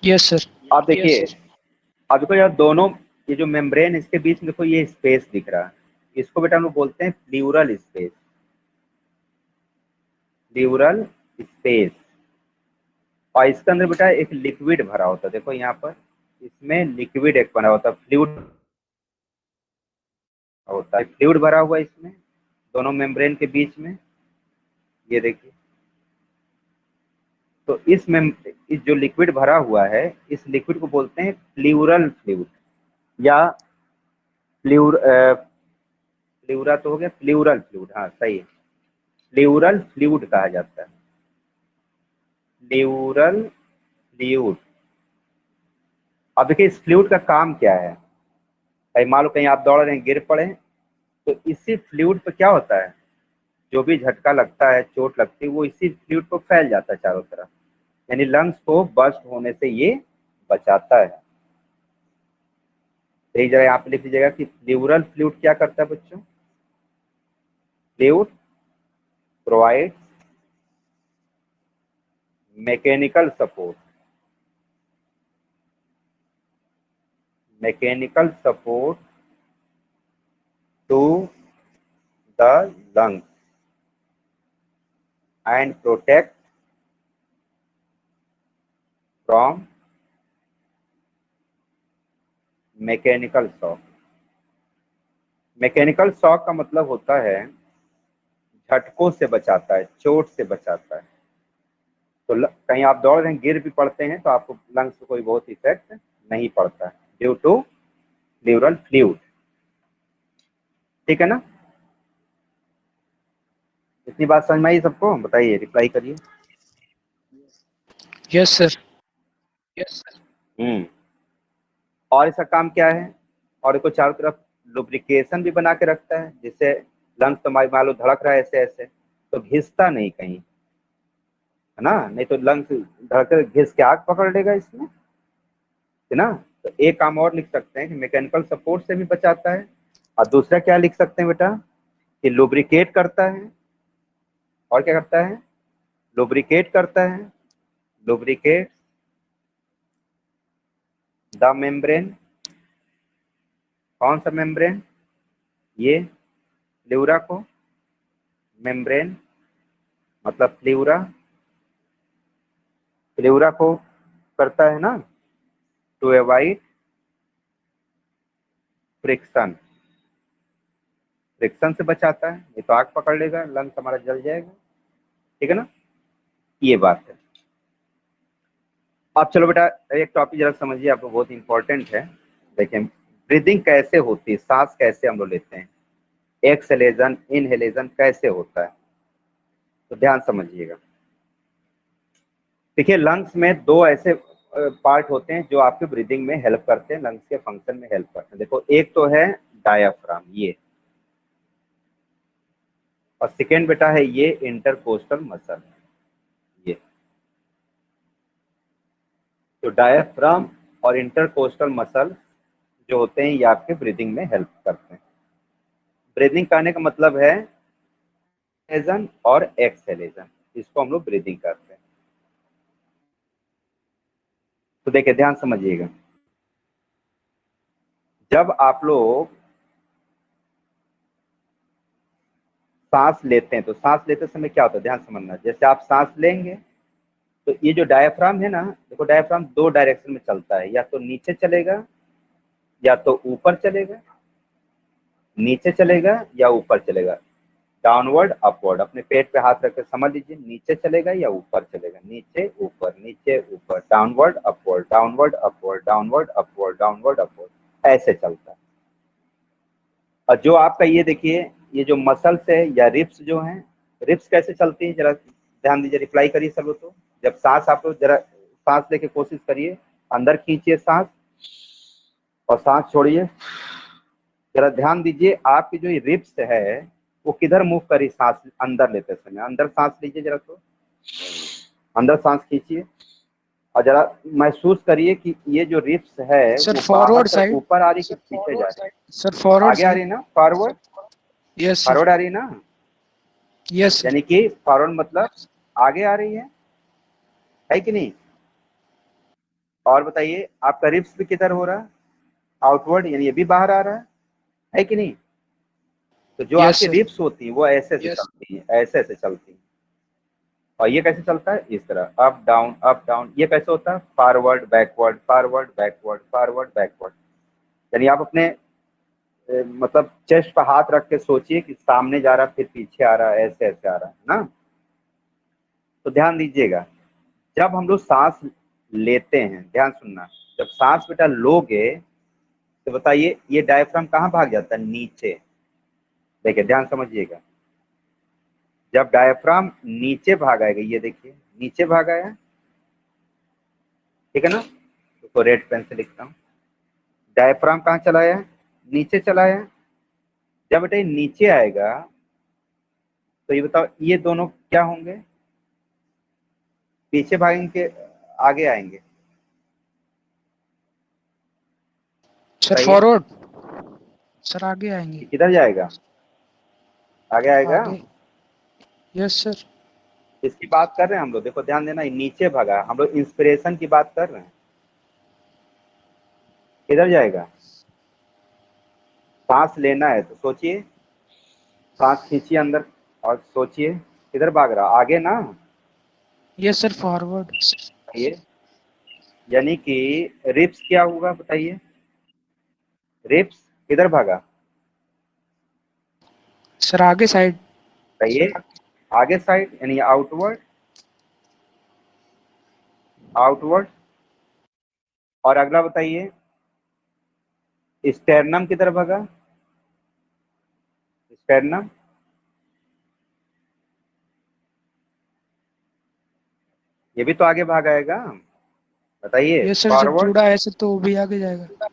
Yes sir. आप देखिए, अब देखो यार, दोनों ये जो मेम्ब्रेन इसके बीच में देखो ये स्पेस दिख रहा है, इसको बेटा हम लोग बोलते हैं प्लूरल स्पेस। Plural space. और इसके अंदर बेटा एक लिक्विड भरा होता है, देखो यहाँ पर इसमें लिक्विड एक बना होता है, फ्लूइड होता है, फ्लूइड भरा हुआ है इसमें दोनों मेम्ब्रेन के बीच में, ये देखिए। तो इस जो लिक्विड भरा हुआ है, इस लिक्विड को बोलते हैं प्लूरल फ्लूइड, या प्लूर प्लूरा तो हो गया, प्लूरल फ्लूइड, हाँ सही है, प्लूरल फ्लूइड कहा जाता है, प्लूरल फ्लूइड। अब देखिए इस फ्लूइड का काम क्या है। कहीं मान लो कहीं आप दौड़ रहे हैं, गिर पड़े, तो इसी फ्लूइड पे क्या होता है, जो भी झटका लगता है, चोट लगती है, वो इसी फ्लूइड को फैल जाता है चारों तरफ, यानी लंग्स को बस्ट होने से ये बचाता है। तो एक जगह यहाँ पे लिख लीजिएगा कि प्लूरल फ्लूइड क्या करता है बच्चों। Fluid provide mechanical support, mechanical support to the lungs and protect from mechanical shock. Mechanical shock का मतलब होता है झटकों से बचाता है, चोट से बचाता है। तो कहीं आप दौड़ रहे हैं, गिर भी पड़ते हैं, तो आपको लंग्स को कोई बहुत इफेक्ट नहीं पड़ता है, ड्यू टू प्लूरल फ्लूइड, ठीक है ना। इतनी बात समझ में आई सबको, बताइए, रिप्लाई करिए। Yes sir. हम्म। और इसका काम क्या है, और इसको चारों तरफ लुब्रिकेशन भी बना के रखता है, जिससे लंग्स तो मान लो धड़क रहा है ऐसे ऐसे, तो घिसता नहीं कहीं, है ना, नहीं तो लंग्स धड़क घिस के आग पकड़ लेगा इसमें, है ना। तो एक काम और लिख सकते हैं कि मैकेनिकल सपोर्ट से भी बचाता है, और दूसरा क्या लिख सकते हैं बेटा कि लुब्रिकेट करता है। और क्या करता है, लुब्रिकेट करता है, लुब्रिकेट द मेम्ब्रेन। कौन सा मेम्ब्रेन, ये प्लूरा को, मेम्ब्रेन मतलब प्लूरा, प्लूरा को करता है ना, टू अवॉइड फ्रिक्शन, फ्रिक्शन से बचाता है, नहीं तो आग पकड़ लेगा, लंग्स हमारा जल जाएगा, ठीक है ना। ये बात है। अब चलो बेटा एक टॉपिक जरा समझिए, आपको बहुत इंपॉर्टेंट है। देखें ब्रीदिंग कैसे होती है, सांस कैसे हम लोग लेते हैं, एक्सहेलेशन इनहेलेशन कैसे होता है, तो ध्यान समझिएगा। देखिए लंग्स में दो ऐसे पार्ट होते हैं जो आपके ब्रीदिंग में हेल्प करते हैं, लंग्स के फंक्शन में हेल्प करते हैं। देखो एक तो है डायाफ्राम, ये, और सेकेंड बेटा है ये इंटरकोस्टल मसल, ये। तो डायाफ्राम और इंटरकोस्टल मसल जो होते हैं ये आपके ब्रीदिंग में हेल्प करते हैं। ब्रीदिंग करने का मतलब है इनहेलेशन और एक्सहेलेशन, इसको हम लोग ब्रीदिंग करते हैं। तो देखिए ध्यान समझिएगा, जब आप लोग सांस लेते हैं तो सांस लेते समय क्या होता है, ध्यान समझना। जैसे आप सांस लेंगे तो ये जो डायाफ्राम है ना, देखो डायाफ्राम दो डायरेक्शन में चलता है, या तो नीचे चलेगा या तो ऊपर चलेगा, नीचे चलेगा या ऊपर चलेगा, डाउनवर्ड अपवर्ड। अपने पेट पे हाथ रख के समझ लीजिए, नीचे चलेगा या ऊपर चलेगा, नीचे ऊपर, downward upward, downward upward, downward upward, downward upward, ऐसे चलता है। और जो आपका ये देखिए, ये जो मसल्स है या रिप्स जो हैं, रिप्स कैसे चलती हैं जरा ध्यान दीजिए, रिप्लाई करिए सब लोग। तो जब सांस आप लोग जरा सांस लेके कोशिश करिए, अंदर खींचिए सांस और सांस छोड़िए। जरा ध्यान दीजिए आपकी जो ये रिप्स है वो किधर मूव करी सांस अंदर लेते समय। अंदर सांस लीजिए जरा, तो अंदर सांस खींचिए और जरा महसूस करिए कि ये जो रिप्स है सर वो बाहर फॉरवर्ड से साइड, ऊपर आ रही कि पीछे जा रही है, सर फॉरवर्ड आगे आ रही साइड। है ना, फॉरवर्ड, यस सर, फॉरवर्ड आ रही है ना, यस सर। यानी कि फॉरवर्ड मतलब आगे आ रही है कि नहीं। और बताइए आपका रिप्स भी किधर हो रहा है, आउटवर्ड, यानी ये भी बाहर आ रहा है कि नहीं। तो जो यस आपकी सर, रिप्स होती है वो ऐसे ऐसे चलती है, ऐसे ऐसे चलती है। और ये कैसे चलता है, इस तरह अप डाउन। ये कैसे होता है, forward backward, forward backward, forward backward. यानी आप अपने मतलब चेस्ट पर हाथ रख के सोचिए कि सामने जा रहा फिर पीछे आ रहा, ऐसे ऐसे आ रहा है ना। तो ध्यान दीजिएगा, जब हम लोग सांस लेते हैं, ध्यान सुनना, जब सांस बेटा लोगे तो बताइए ये डायफ्राम कहाँ भाग जाता है, नीचे। देखिए ध्यान समझिएगा, जब डायफ्राम नीचे भाग आएगा, ये देखिए नीचे भाग आया, ठीक है ना। तो रेड पेन से लिखता हूँ, डायफ्राम कहाँ चलाया, नीचे चलाया। जब बेटा ये नीचे आएगा तो ये बताओ ये दोनों क्या होंगे, पीछे भागेंगे आगे आएंगे, सर बताइए फॉरवर्ड, सर आगे आएंगे, किधर जाएगा, आगे आएगा। आगे। Yes sir. इसकी बात कर रहे हैं हम लोग, देखो ध्यान देना, नीचे भागा, हम लोग इंस्पिरेशन की बात कर रहे हैं, किधर जाएगा, सांस लेना है तो सोचिए, सांस खींचिए अंदर और सोचिए किधर भाग रहा, आगे ना। Yes sir forward. ये यानी कि रिप्स क्या होगा बताइए, रिप्स किधर भागा, सर आगे साइड। बताइए आगे साइड, यानी आउटवर्ड, आउटवर्ड। और अगला बताइए स्टेरनम किधर भागा, स्टेरनम, ये भी तो आगे भाग आएगा, बताइए यस सर, जब फॉरवर्ड। जुड़ा है ऐसे तो वो भी आगे जाएगा।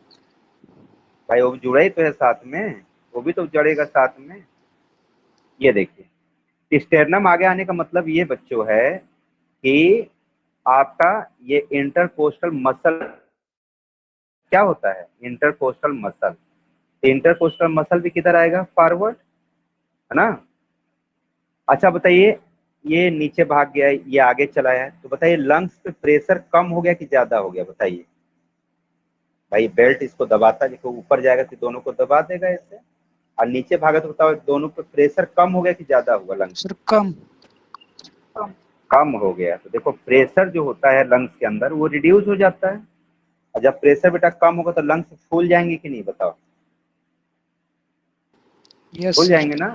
भाई वो जुड़ा ही तो है साथ में, वो भी तो जड़ेगा साथ में। ये देखिए स्टेरनम आगे आने का मतलब ये बच्चों है कि आपका ये इंटरकोस्टल मसल क्या होता है, इंटरकोस्टल मसल। इंटरकोस्टल मसल भी किधर आएगा, फॉरवर्ड, है ना। अच्छा बताइए ये नीचे भाग गया, ये आगे चला है, तो बताइए लंग्स पे प्रेशर कम हो गया कि ज्यादा हो गया, बताइए। भाई बेल्ट इसको दबाता है, देखो ऊपर जाएगा तो दोनों को दबा देगा ऐसे, और नीचे भागा तो बताओ दोनों पे प्रेशर कम हो गया कि ज्यादा होगा, लंग्स सर कम। कम हो गया। तो देखो प्रेशर जो होता है लंग्स के अंदर वो रिड्यूस हो जाता है, और जब प्रेशर बेटा कम होगा तो लंग्स फूल जाएंगे कि नहीं, बताओ, यस फूल सर। जाएंगे ना।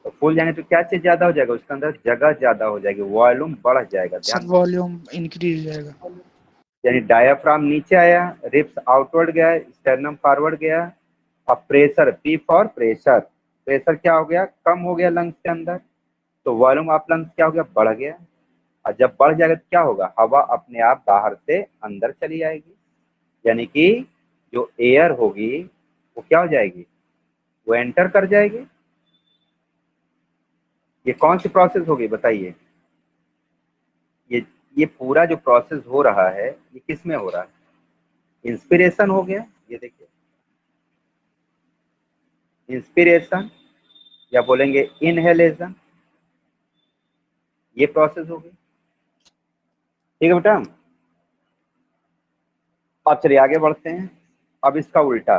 तो फूल जाने तो क्या चीज ज्यादा हो जाएगा, उसके अंदर जगह ज्यादा हो जाएगी, वॉल्यूम बढ़ जाएगा। सर ध्यान, वॉल्यूम इंक्रीज हो जाएगा। यानी डायाफ्राम नीचे आया, रिप्स आउटवर्ड गया, स्टर्नम फॉरवर्ड गया, और pressure, P for pressure, pressure क्या हो गया, कम हो गया लंग्स के अंदर, तो वॉल्यूम ऑफ लंग्स क्या हो गया, बढ़ गया। और जब बढ़ जाएगा तो क्या होगा, हवा अपने आप बाहर से अंदर चली जाएगी, यानी कि जो एयर होगी वो क्या हो जाएगी, वो एंटर कर जाएगी। ये कौन सी प्रोसेस होगी बताइए, ये ये पूरा जो प्रोसेस हो रहा है ये किस में हो रहा है, इंस्पिरेशन हो गया, ये देखिए इंस्पिरेशन, या बोलेंगे इनहेलेशन, ये प्रोसेस होगी। ठीक है बेटा, अब चलिए आगे बढ़ते हैं। अब इसका उल्टा,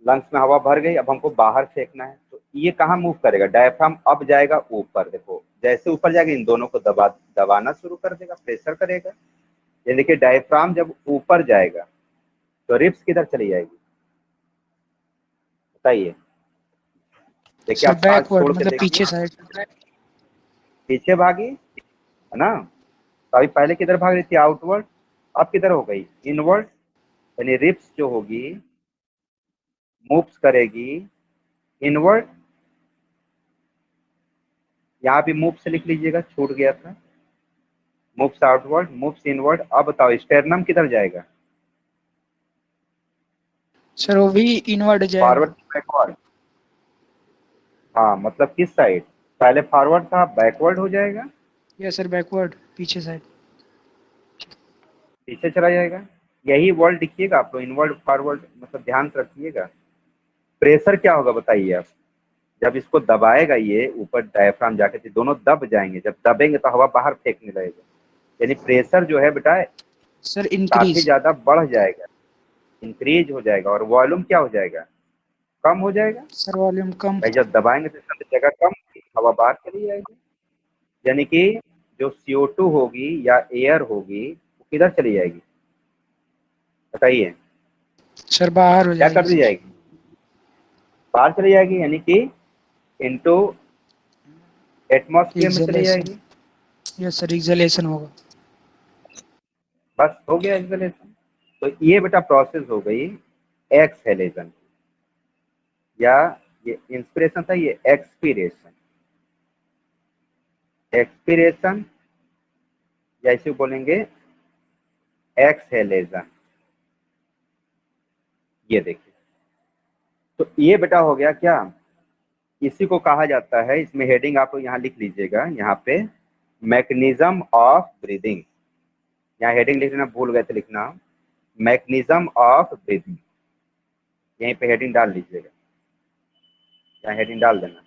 लंग्स में हवा भर गई, अब हमको बाहर फेंकना है, तो ये कहाँ मूव करेगा, डायफ्राम अब जाएगा ऊपर, देखो जैसे ऊपर जाएगा इन दोनों को दबाना शुरू कर देगा, प्रेशर करेगा। ये देखिए डायफ्राम जब ऊपर जाएगा तो रिप्स किधर चली जाएगी बताइए, देखिए सर आप सांस बैकवर्ड छोड़ के मतलब देखिए, पीछे साइड। पीछे भागी है ना, तो अभी पहले किधर भाग रही थी, आउटवर्ड, अब किधर हो गई, इनवर्ड, यानी रिप्स जो होगी मूव्स करेगी इनवर्ड। यहाँ भी मूव से लिख लीजिएगा, छूट गया था, मूव्स आउटवर्ड, मूव्स इनवर्ड। अब बताओ स्टेरनम किधर जाएगा, सर वो भी इनवर्ड जाएगा। फॉरवर्ड बैकवर्ड, हाँ मतलब किस साइड, पहले फॉरवर्ड था बैकवर्ड हो जाएगा, या सर बैकवर्ड पीछे साइड। पीछे चला जाएगा। यही वर्ड लिखिएगा आप लोग, इनवर्ड फॉरवर्ड, मतलब ध्यान से रखिएगा। प्रेशर क्या होगा बताइए आप, जब इसको दबाएगा ये ऊपर डायफ्राम जाके, तो दोनों दब जाएंगे, जब दबेंगे तो हवा बाहर फेंकने लगेगा, यानी प्रेशर जो है बेटा सर काफी इंक्रीज। ज्यादा बढ़ जाएगा, इंक्रीज हो जाएगा, और वॉल्यूम क्या हो जाएगा, कम हो जाएगा। सर वॉल्यूम कम। भाई जब दबाएंगे तो इसके अंदर जगह कम होगी, हवा बाहर चली जाएगी, यानी कि जो CO2 होगी या एयर होगी वो किधर चली जाएगी बताइए, सर बाहर हो क्या जाएगी कर दी सर। जाएगी, बाहर चली जाएगी, यानी कि इनटू एटमॉस्फेयर में चली एक्सलेशन। जाएगी। यस सर एक्सलेशन होगा। बस हो गया एक्सलेशन। तो ये बेटा प्रोसेस हो गई एक्सहेलेशन, या ये इंस्पिरेशन था, ये एक्सपीरेशन, एक्सपीरेशन या इसे बोलेंगे एक्सहेलेशन। ये देखिए, तो ये बेटा हो गया क्या, इसी को कहा जाता है, इसमें हेडिंग आप यहाँ लिख लीजिएगा, यहाँ पे मैकेनिज्म ऑफ ब्रीदिंग, यहाँ हेडिंग लिखना भूल गए थे लिखना, मैकेनिज्म ऑफ ब्रीदिंग, यहीं पे हेडिंग डाल लीजिएगा, यहाँ हेडिंग डाल देना,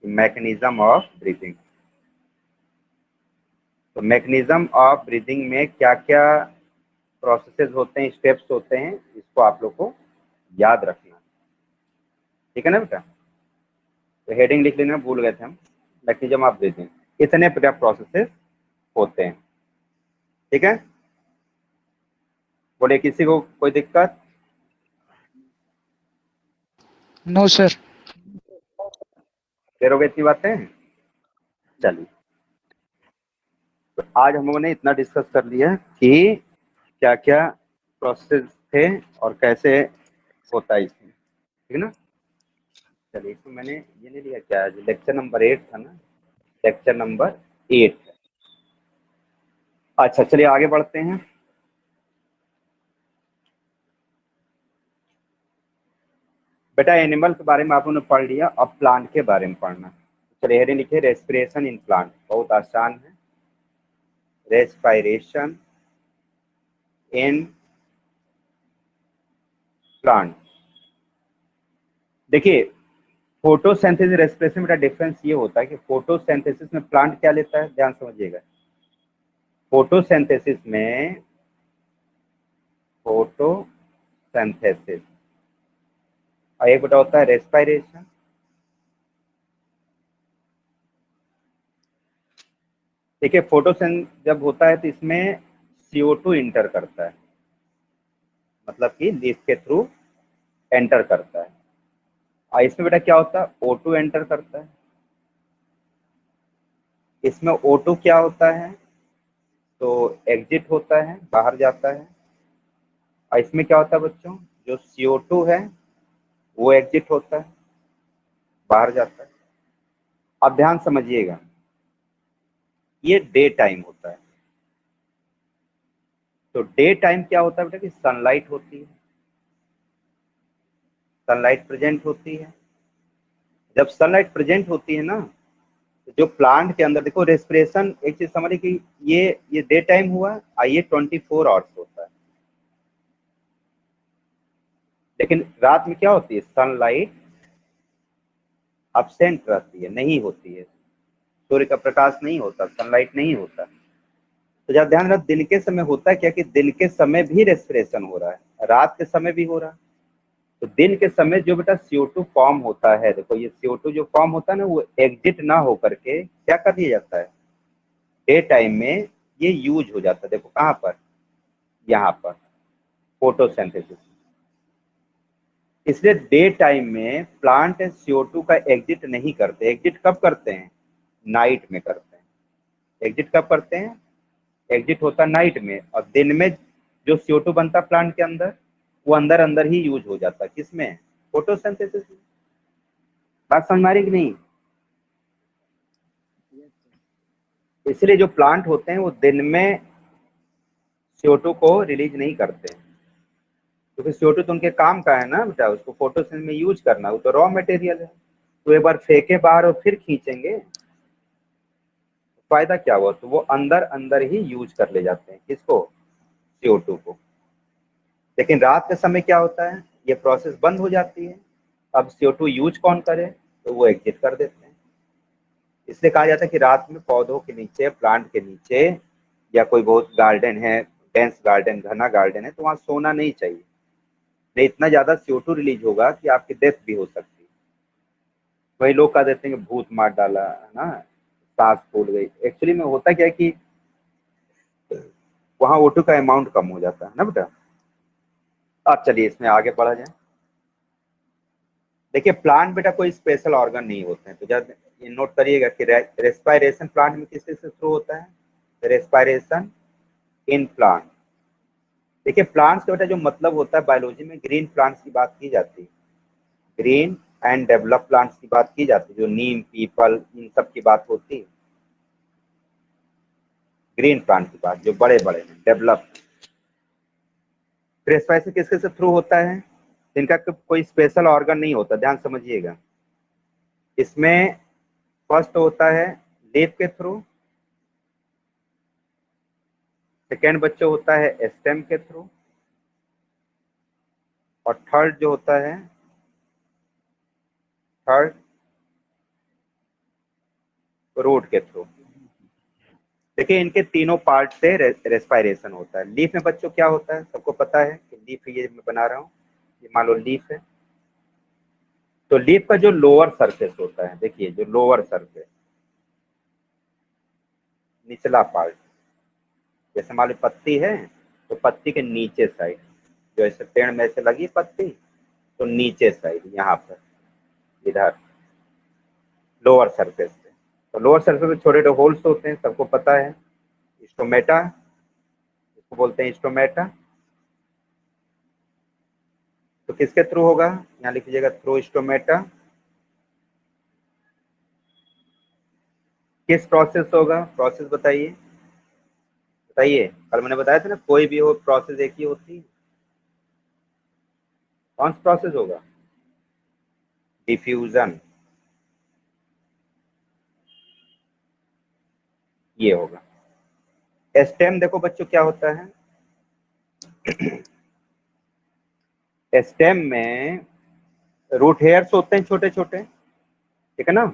मैकेनिज्म ऑफ ब्रीदिंग। तो मैकेनिज्म ऑफ ब्रीदिंग में क्या क्या प्रोसेसेस होते हैं, स्टेप्स होते हैं, इसको आप लोग को याद रखना, ठीक है ना बेटा। तो हेडिंग लिख लेना, भूल गए थे हम, मैकेनिज्म ऑफ ब्रीदिंग, इतने प्रोसेसेस होते हैं, ठीक है। बोले किसी को कोई दिक्कत, नो सर। क्लियर हो गई इतनी बातें, चलिए। तो आज हम लोगों ने इतना डिस्कस कर लिया कि क्या क्या प्रोसेस थे और कैसे होता है इसमें, ठीक है ना। चलिए, इसमें मैंने ये नहीं लिया क्या, लेक्चर नंबर 8 था ना, लेक्चर नंबर 8। अच्छा चलिए आगे बढ़ते हैं। बेटा एनिमल के बारे में आप लोगों ने पढ़ लिया, अब प्लांट के बारे में पढ़ना। चलिए हेडिंग लिखिए, रेस्पिरेशन इन प्लांट, बहुत आसान है, रेस्पिरेशन इन प्लांट। देखिए फोटोसिंथेसिस रेस्पिरेशन का डिफरेंस ये होता है कि फोटोसिंथेसिस में प्लांट क्या लेता है, ध्यान समझिएगा, फोटोसिंथेसिस में, फोटोसिंथेसिस, और एक बेटा होता है रेस्पिरेशन। देखिए फोटोसिंथ जब होता है तो इसमें CO2 इंटर करता है, मतलब कि लीफ के थ्रू एंटर करता है, और इसमें बेटा क्या होता है, O2 एंटर करता है। इसमें O2 क्या होता है, तो एग्जिट होता है, बाहर जाता है। और इसमें क्या होता है बच्चों, जो CO2 है वो एग्जिट होता है, बाहर जाता है। अब ध्यान समझिएगा, ये डे टाइम होता है। तो डे टाइम क्या होता है बेटा कि सनलाइट होती है, सनलाइट प्रेजेंट होती है। जब सनलाइट प्रेजेंट होती है ना, तो जो प्लांट के अंदर देखो रेस्पिरेशन, एक चीज समझिए कि ये डे टाइम हुआ और ये 24 आवर्स होता है। लेकिन रात में क्या होती है, सनलाइट अब्सेंट रहती है, नहीं होती है, सूर्य का प्रकाश नहीं होता, सनलाइट नहीं होता। तो जब ध्यान रख, दिन के समय होता है क्या कि दिन के समय भी रेस्पिरेशन हो रहा है, रात के समय भी हो रहा है। तो दिन के समय जो बेटा CO2 फॉर्म होता है, देखो ये CO2 जो फॉर्म होता है ना, वो एग्जिट ना हो करके क्या कर दिया जाता है, डे टाइम में ये यूज हो जाता है। देखो कहाँ पर, यहाँ पर फोटोसिंथेसिस। इसलिए डे टाइम में प्लांट CO2 का एग्जिट नहीं करते। एग्जिट कब करते हैं, नाइट में करते हैं। एग्जिट कब करते हैं, एग्जिट होता है नाइट में। और दिन में जो CO2 बनता है प्लांट के अंदर, वो अंदर अंदर ही यूज हो जाता है। किसमें, फोटोसिंथेसिस में। बात समझ में आ रही कि नहीं। इसलिए जो प्लांट होते हैं वो दिन में CO2 को रिलीज नहीं करते, क्योंकि CO2 तो उनके काम का है ना बेटा, उसको फोटोसिंथेसिस में यूज करना, वो तो रॉ मटेरियल है। तो एक बार फेंके बाहर और फिर खींचेंगे, फायदा क्या हुआ, तो वो अंदर अंदर ही यूज कर ले जाते हैं, किसको, CO2 को। लेकिन रात के समय क्या होता है, ये प्रोसेस बंद हो जाती है। अब CO2 यूज कौन करे, तो वो एग्जिट कर देते हैं। इसलिए कहा जाता है कि रात में पौधों के नीचे, प्लांट के नीचे, या कोई बहुत गार्डन है, डेंस गार्डन, घना गार्डन है, तो वहां सोना नहीं चाहिए। नहीं, इतना ज्यादा CO2 रिलीज होगा कि आपकी डेथ भी हो सकती है। वही लोग कह देते हैं कि भूत मार डाला है ना, सांस फूल गई। एक्चुअली में होता क्या है कि वहां O2 का अमाउंट कम हो जाता है ना बेटा। अब चलिए इसमें आगे बढ़ा जाए। देखिए प्लांट बेटा कोई स्पेशल ऑर्गन नहीं होते हैं, तो जब ये नोट करिएगा कि रेस्पायरेशन प्लांट में किस से थ्रू होता है, रेस्पायरेशन इन प्लांट। देखिए प्लांट्स का बेटा जो मतलब होता है बायोलॉजी में, ग्रीन प्लांट्स की बात की जाती है, ग्रीन एंड डेवलप प्लांट्स की बात की जाती है, जो नीम, पीपल, इन सब की बात होती है। ग्रीन प्लांट की बात जो बड़े बड़े हैं, डेवलप। रेस्पायरेशन किसके से थ्रू होता है, जिनका कोई स्पेशल ऑर्गन नहीं होता, ध्यान समझिएगा। इसमें फर्स्ट होता है लीफ के थ्रू, सेकेंड बच्चे होता है स्टेम के थ्रू, और थर्ड जो होता है, थर्ड रूट के थ्रू। देखिए इनके तीनों पार्ट से रेस्पायरेशन होता है। लीफ में बच्चों क्या होता है, सबको पता है कि लीफ ये मैं बना रहा हूँ, ये मान लो लीफ है। तो लीफ का जो लोअर सरफेस होता है, देखिए जो लोअर सरफेस, निचला पार्ट, जैसे मान लो पत्ती है, तो पत्ती के नीचे साइड, जो ऐसे पेड़ में ऐसे लगी पत्ती, तो नीचे साइड यहाँ पर, इधर लोअर सरफेस पे। तो लोअर सरफेस में छोटे छोटे होल्स होते हैं, सबको पता है। स्टोमेटा, इसको बोलते हैं स्टोमेटा। तो किसके थ्रू होगा, यहाँ लिख लीजिएगा, थ्रू स्टोमेटा। किस प्रोसेस होगा, प्रोसेस बताइए, बताइए। कल मैंने बताया था ना, कोई भी हो प्रोसेस एक ही होती है। कौन सा प्रोसेस होगा, डिफ्यूजन, ये होगा। स्टेम देखो बच्चों क्या होता है, स्टेम में रूट हेयर्स होते हैं छोटे छोटे, ठीक है ना।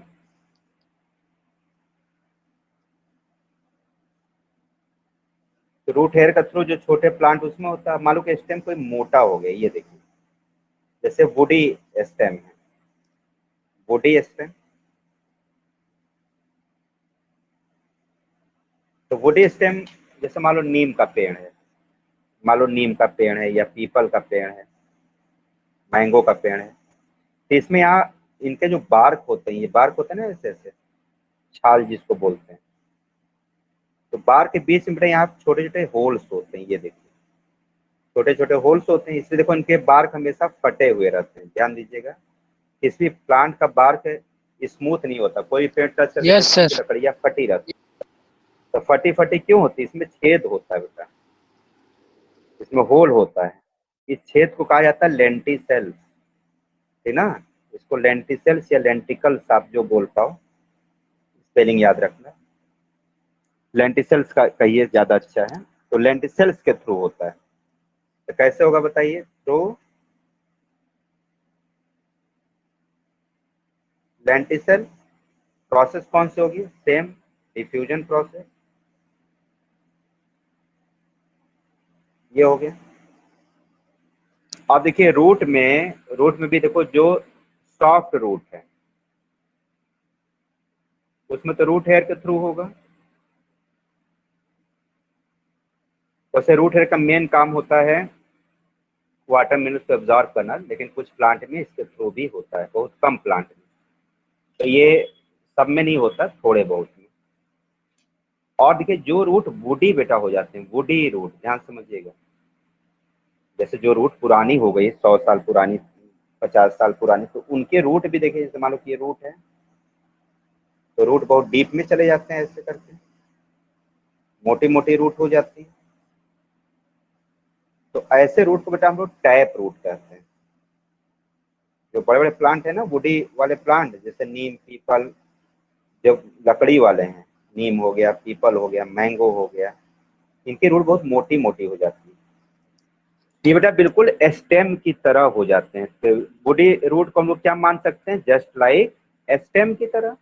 तो रूट हेयर का थ्रू जो छोटे प्लांट उसमें होता है। मान लो कि स्टेम कोई मोटा हो गया, ये देखिए, जैसे वुडी स्टेम है, वुडी स्टेम। तो वुडी स्टेम, जैसे मान लो नीम का पेड़ है, मान लो नीम का पेड़ है, या पीपल का पेड़ है, मैंगो का पेड़ है। तो इसमें यहाँ इनके जो बार्क होते हैं, ये बार्क होते हैं ना ऐसे ऐसे, छाल जिसको बोलते हैं, तो बार के बीच में बेटा यहाँ छोटे छोटे होल्स होते हैं, ये देखिए छोटे छोटे होल्स होते हैं, इसलिए देखो इनके बार्क हमेशा फटे हुए रहते हैं। ध्यान दीजिएगा, किसी प्लांट का बार्क स्मूथ नहीं होता, कोई पेड़ टच करके यस देखो सर। लकड़ियां फटी रहती है। तो फटी फटी क्यों होती है? इसमें छेद होता है बेटा, इसमें होल होता है। इस छेद को कहा जाता है लेंटिसेल्स, है ना। इसको लेंटिसेल्स या लेंटिकल्स आप जो बोल पाओ, स्पेलिंग याद रखना। लेंटिसेल्स का कहिए ज्यादा अच्छा है। तो लेंटिसेल्स के थ्रू होता है। तो कैसे होगा बताइए? तो लेंटिसेल प्रोसेस कौन सी होगी? सेम डिफ्यूजन प्रोसेस, ये हो गया। अब देखिए रूट में भी देखो जो सॉफ्ट रूट है उसमें तो रूट हेयर के थ्रू होगा। वैसे रूट हेयर का मेन काम होता है वाटर मिनरल्स को एब्जॉर्ब करना, लेकिन कुछ प्लांट में इसके थ्रू भी होता है, बहुत कम प्लांट में। तो ये सब में नहीं होता, थोड़े बहुत में। और देखिए जो रूट वुडी बेटा हो जाते हैं, वुडी रूट, ध्यान समझिएगा। जैसे जो रूट पुरानी हो गई, 100 साल पुरानी, 50 साल पुरानी, तो उनके रूट भी देखिए, जैसे मान लो कि ये रूट है तो रूट बहुत डीप में चले जाते हैं, ऐसे करके मोटी मोटी रूट हो जाती है। तो ऐसे रूट को बेटा हम लोग टैप रूट कहते हैं। जो बड़े बड़े प्लांट है ना, वुडी वाले प्लांट, जैसे नीम, पीपल, जो लकड़ी वाले हैं, नीम हो गया, पीपल हो गया, मैंगो हो गया, इनकी रूट बहुत मोटी मोटी हो जाती है। ये बेटा बिल्कुल स्टेम की तरह हो जाते हैं। तो वुडी रूट को हम लोग क्या मान सकते हैं? जस्ट लाइक स्टेम की तरह।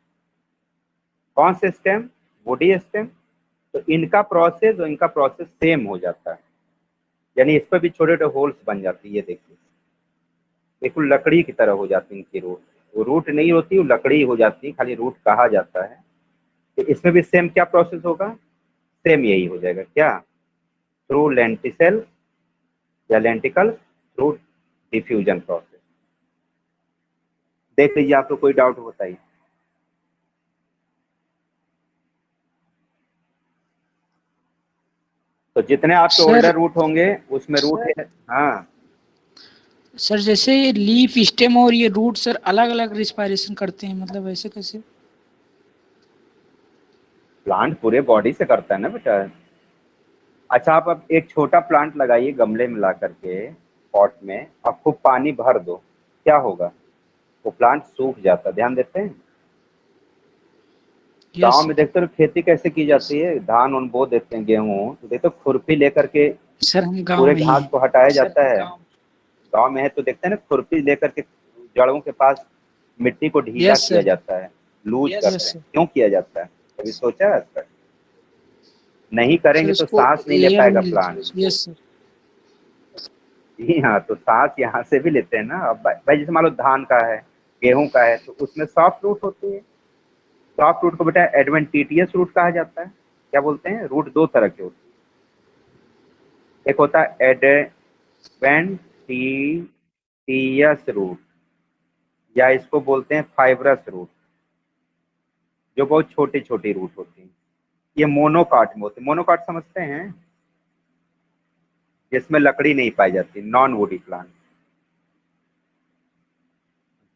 कौन से स्टेम? Woody stem. तो इनका प्रोसेस और इनका प्रोसेस सेम हो जाता है, यानी इस पर भी छोटे छोटे होल्स बन जाती है। ये देखिए बिल्कुल लकड़ी की तरह हो जाती है इनकी रूट। वो रूट नहीं होती, वो लकड़ी हो जाती है, खाली रूट कहा जाता है। तो इसमें भी सेम क्या प्रोसेस होगा? सेम यही हो जाएगा। क्या? थ्रू लेंटिसेल या लेंटिकल, थ्रू डिफ्यूजन प्रोसेस। देख लीजिए, आपको कोई डाउट हो बताइए। तो जितने आपके सर ओल्डर रूट होंगे उसमें रूट है। हाँ सर जैसे लीफ, स्टेम और ये रूट सर अलग अलग रिस्पायरेशन करते हैं, मतलब ऐसे कैसे? प्लांट पूरे बॉडी से करता है ना बेटा। अच्छा आप अब एक छोटा प्लांट लगाइए गमले में ला करके, पॉट में, और खूब पानी भर दो, क्या होगा? वो प्लांट सूख जाता है। ध्यान देते हैं? यस गांव में देखते हो खेती कैसे की जाती है, धान उन बो देते हैं, गेहूं, तो देखो खुरपी लेकर के सर, हम गांव पूरे में ही घास हैं। को हटाया जाता है। गांव में है तो देखते हैं ना, खुरपी लेकर के जड़ों के पास मिट्टी को ढीला यस किया सर। जाता है, लूज करते यस हैं। सर। क्यों किया जाता है? कभी सोचा है इसका? नहीं सर करेंगे तो उसको सांस नहीं ले एयर पाएगा मिल। प्लांट। Yes sir. जी हाँ, तो सांस यहाँ से भी लेते हैं ना। अब भाई जैसे मान लो धान का है, गेहूं का है, तो उसमें सॉफ्ट रूट होती है। सॉफ्ट रूट को बेटा एडवेंटिटियस रूट कहा जाता है। क्या बोलते हैं? रूट दो तरह के होते हैं, एक होता है एडवेंटिटियस रूट, या इसको बोलते हैं फाइब्रस रूट, जो बहुत छोटी छोटी रूट होती है। ये मोनोकाट में होते हैं। मोनोकाट समझते हैं? जिसमें लकड़ी नहीं पाई जाती, नॉन वुडी प्लांट,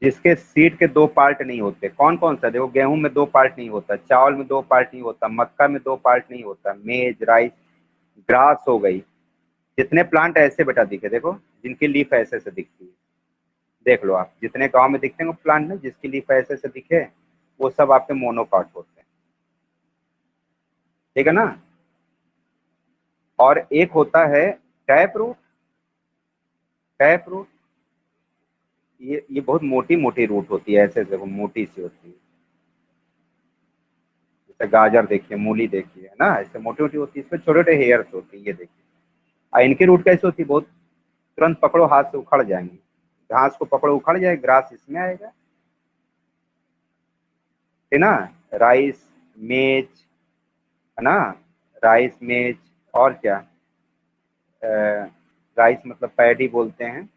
जिसके सीड के दो पार्ट नहीं होते। कौन कौन सा? देखो गेहूं में दो पार्ट नहीं होता, चावल में दो पार्ट नहीं होता, मक्का में दो पार्ट नहीं होता, मेज, राइस, ग्रास हो गई। जितने प्लांट ऐसे बेटा दिखे, देखो जिनकी लीफ ऐसे से दिखती है, देख लो आप जितने गांव में दिखते हैं प्लांट में जिसकी लीफ ऐसे से दिखे, वो सब आपके मोनोकॉट होते हैं। ठीक है ना। और एक होता है टैप रूट। टैप रूट ये बहुत मोटी मोटी रूट होती है, ऐसे देखो मोटी सी होती है। जैसे गाजर देखिए, मूली देखिए, है ना, ऐसे मोटी मोटी होती है, इसमें छोटे छोटे हेयर्स होती है। ये देखिए, और इनकी रूट कैसे होती है? बहुत तुरंत पकड़ो हाथ से उखड़ जाएंगी। घास को पकड़ो उखड़ जाए, ग्रास इसमें आएगा, है ना। राइस, मेज, है ना, राइस, मेज, और क्या, राइस मतलब पैडी बोलते हैं,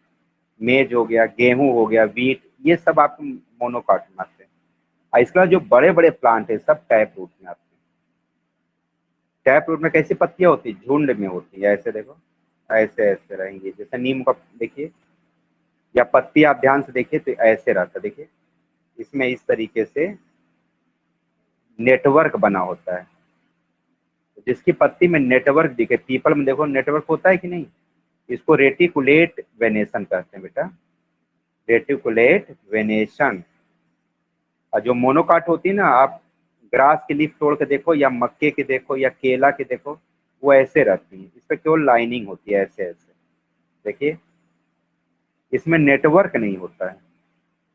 मेज हो गया, गेहूं हो गया, वीट, ये सब आपको मोनोकॉट में आते हैं। और इसका जो बड़े बड़े प्लांट है सब टैप रूट में आते हैं। टैप रूट में कैसी पत्तियां होती, झुंड में होती है, ऐसे देखो, ऐसे ऐसे रहेंगी, जैसे नीम का देखिए, या पत्ती आप ध्यान से देखिए तो ऐसे रहता है, देखिए इसमें इस तरीके से नेटवर्क बना होता है। जिसकी पत्ती में नेटवर्क दिखे, पीपल में देखो नेटवर्क होता है कि नहीं, इसको रेटिकुलेट वेनेशन कहते हैं बेटा, रेटिकुलेट वेनेशन। और जो मोनोकाट होती है ना, आप ग्रास की लीफ तोड़ के देखो, या मक्के की देखो, या केला की देखो, वो ऐसे रहती है, इस पर केवल लाइनिंग होती है, ऐसे ऐसे देखिए, इसमें नेटवर्क नहीं होता है,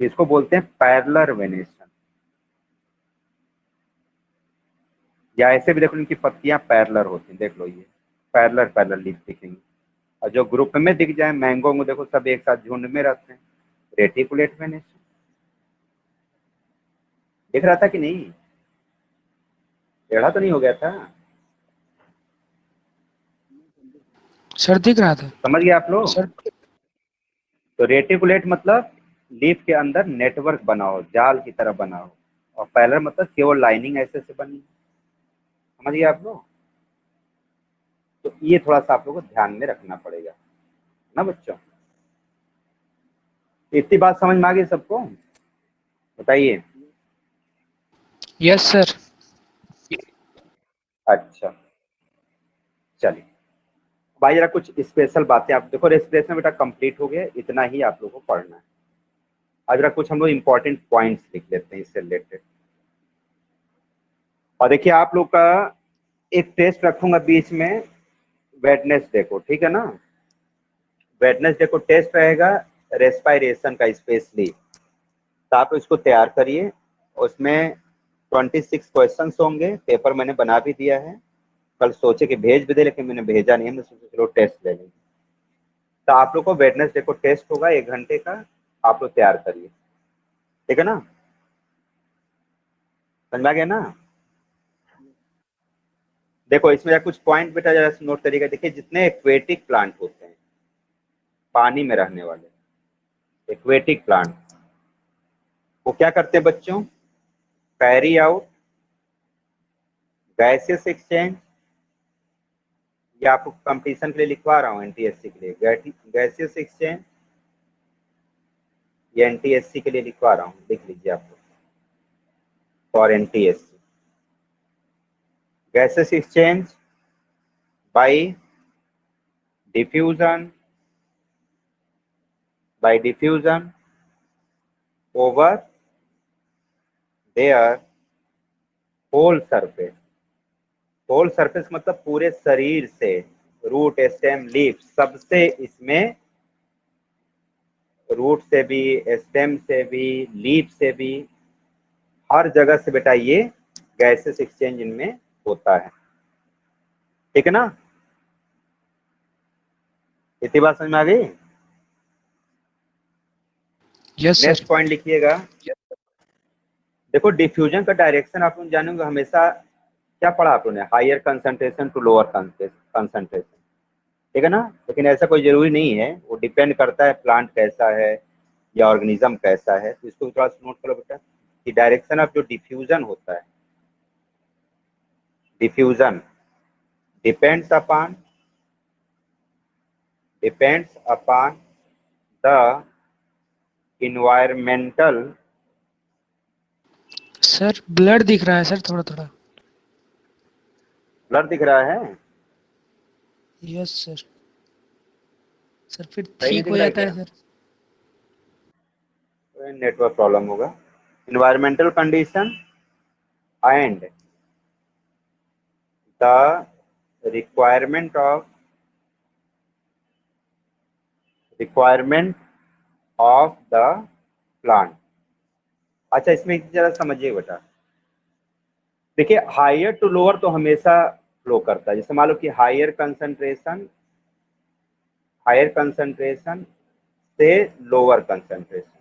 इसको बोलते हैं पैरेलल वेनेशन। या ऐसे भी देखो, इनकी पत्तियां पैरेलल होती हैं, देख लो ये पैरेलल पैरेलल लीफ दिखेंगी। और जो ग्रुप में दिख जाए, मैंगो में देखो सब एक साथ झुंड में रहते हैं, रेटिकुलेट वेनेशन। दिख रहा था कि नहीं, टेढ़ा तो नहीं हो गया था? सर दिख रहा था समझ गए आप लोग? सर। तो रेटिकुलेट मतलब लीफ के अंदर नेटवर्क बना हो, जाल की तरह बना हो, और पैरेलल मतलब केवल लाइनिंग ऐसे से बनी। समझ गए आप लोग? तो ये थोड़ा सा आप लोगों को ध्यान में रखना पड़ेगा ना बच्चों। इतनी बात समझ में आ गई सबको? बताइए। Yes sir. अच्छा, चलिए भाई, जरा कुछ स्पेशल बातें आप देखो, रेस्पिरेशन बेटा कंप्लीट हो गया, इतना ही आप लोगों को पढ़ना है। अब जरा कुछ हम लोग इंपॉर्टेंट पॉइंट्स लिख लेते हैं इससे रिलेटेड। और देखिए आप लोग का एक टेस्ट रखूंगा बीच में वेडनेसडे को, ठीक है ना? वेडनेसडे को टेस्ट रहेगा रेस्पिरेशन का स्पेशली, तो आप इसको तैयार करिए। उसमें 26 क्वेश्चंस होंगे, पेपर मैंने बना भी दिया है, कल सोचे कि भेज भी दे, लेकिन मैंने भेजा नहीं है, मैं सोचा चलो टेस्ट ले लेंगे। तो आप लोग को वेडनेसडे को टेस्ट होगा 1 घंटे का, आप लोग तैयार करिए, ठीक है ना? समझ में आ गया ना? देखो इसमें कुछ पॉइंट बेटा जरा नोट करिएगा। देखिए जितने एक्वेटिक प्लांट होते हैं, पानी में रहने वाले एक्वेटिक प्लांट, वो क्या करते हैं बच्चों? कैरी आउट गैसियस एक्सचेंज, या आपको कंपटीशन के लिए लिखवा रहा हूँ एनटीएससी के लिए, गैसियस एक्सचेंज या एनटीएससी के लिए लिखवा रहा हूँ, लिख लीजिए आप लोग for NTSC. Gases exchange by diffusion, by diffusion over their whole surface। Whole surface मतलब पूरे शरीर से, रूट स्टेम लीफ सबसे, इसमें रूट से भी, स्टेम से भी, लीफ से भी, हर जगह से बेटा ये गैसेस एक्सचेंज इनमें होता है, ठीक है ना? इतनी बात समझ में आ गई? Yes sir. नेक्स्ट पॉइंट लिखिएगा। देखो डिफ्यूजन का डायरेक्शन आप लोग जानेंगे हमेशा, क्या पढ़ा आप लोगों ने? Higher concentration to lower concentration, ठीक है ना? लेकिन ऐसा कोई जरूरी नहीं है, वो डिपेंड करता है प्लांट कैसा है या ऑर्गेनिज्म कैसा है। तो इसको थोड़ा सा नोट करो बेटा कि डायरेक्शन ऑफ जो डिफ्यूजन होता है, diffusion depends upon the environmental. Sir blood दिख रहा है सर, थोड़ा थोड़ा। ब्लर दिख रहा है? Yes sir. सर फिर सही नहीं ठीक दिख हो रहा है जाता क्या? है सर। नेटवर्क प्रॉब्लम होगा। Environmental condition and the requirement of the plant. अच्छा इसमें जरा समझिए बेटा, देखिए हायर टू लोअर तो हमेशा फ्लो करता है। जैसे मान लो कि हायर कंसंट्रेशन से लोअर कंसंट्रेशन,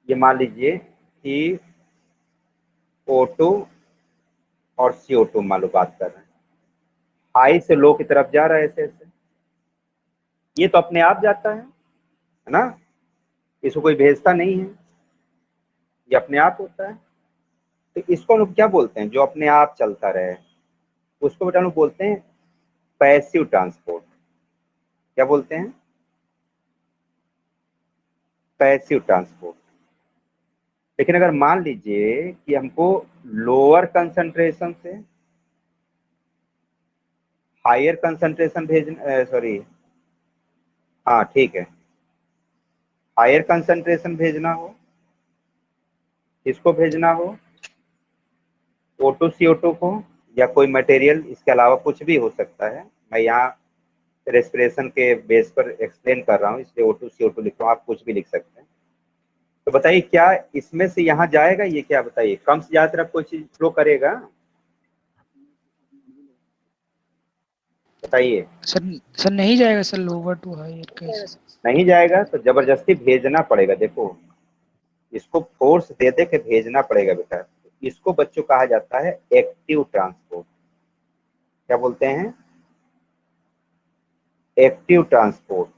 ये मान लीजिए कि O2 और CO2 मान लो बात कर रहे हैं, हाई से लो की तरफ जा रहा है ऐसे ऐसे, ये तो अपने आप जाता है ना? इसको कोई भेजता नहीं है, ये अपने आप होता है। तो इसको हम लोग क्या बोलते हैं, जो अपने आप चलता रहे, उसको बेटा हम लोग बोलते हैं पैसिव ट्रांसपोर्ट। क्या बोलते हैं? Passive transport. लेकिन अगर मान लीजिए कि हमको लोअर कंसंट्रेशन से हायर कंसंट्रेशन सॉरी, हाँ ठीक है, हायर कंसंट्रेशन भेजना हो, किसको भेजना हो, O2 CO2 को, या कोई मटेरियल, इसके अलावा कुछ भी हो सकता है। मैं यहाँ रेस्पिरेशन के बेस पर एक्सप्लेन कर रहा हूँ, इसलिए O2 CO2 लिख रहा हूँ, आप कुछ भी लिख सकते हैं। तो बताइए क्या इसमें से यहाँ जाएगा? ये क्या बताइए, कम से ज्यादा तरफ कोई चीज फ्लो करेगा? बताइए। सर नहीं जाएगा सर, लोअर टू हायर कैसे? नहीं जाएगा तो जबरदस्ती भेजना पड़ेगा। देखो, इसको फोर्स दे दे के भेजना पड़ेगा बेटा। इसको बच्चों कहा जाता है एक्टिव ट्रांसपोर्ट। क्या बोलते हैं? Active transport.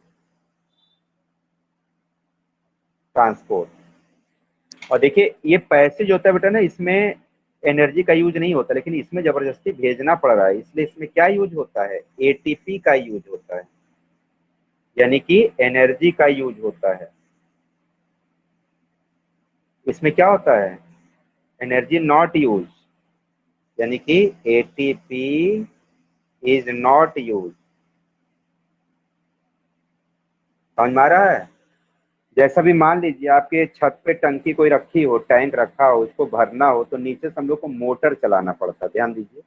और देखिए ये पैसे जो होता है बेटा ना, इसमें एनर्जी का यूज नहीं होता, लेकिन इसमें जबरदस्ती भेजना पड़ रहा है, इसलिए इसमें क्या यूज होता है? एटीपी का यूज होता है, यानी कि एनर्जी का यूज होता है। इसमें क्या होता है? एनर्जी नॉट यूज, यानी कि एटीपी इज नॉट यूज। समझ में आ रहा है? जैसा भी मान लीजिए आपके छत पे टंकी कोई रखी हो, टैंक रखा हो, उसको भरना हो तो नीचे से हम लोग को मोटर चलाना पड़ता है। ध्यान दीजिए,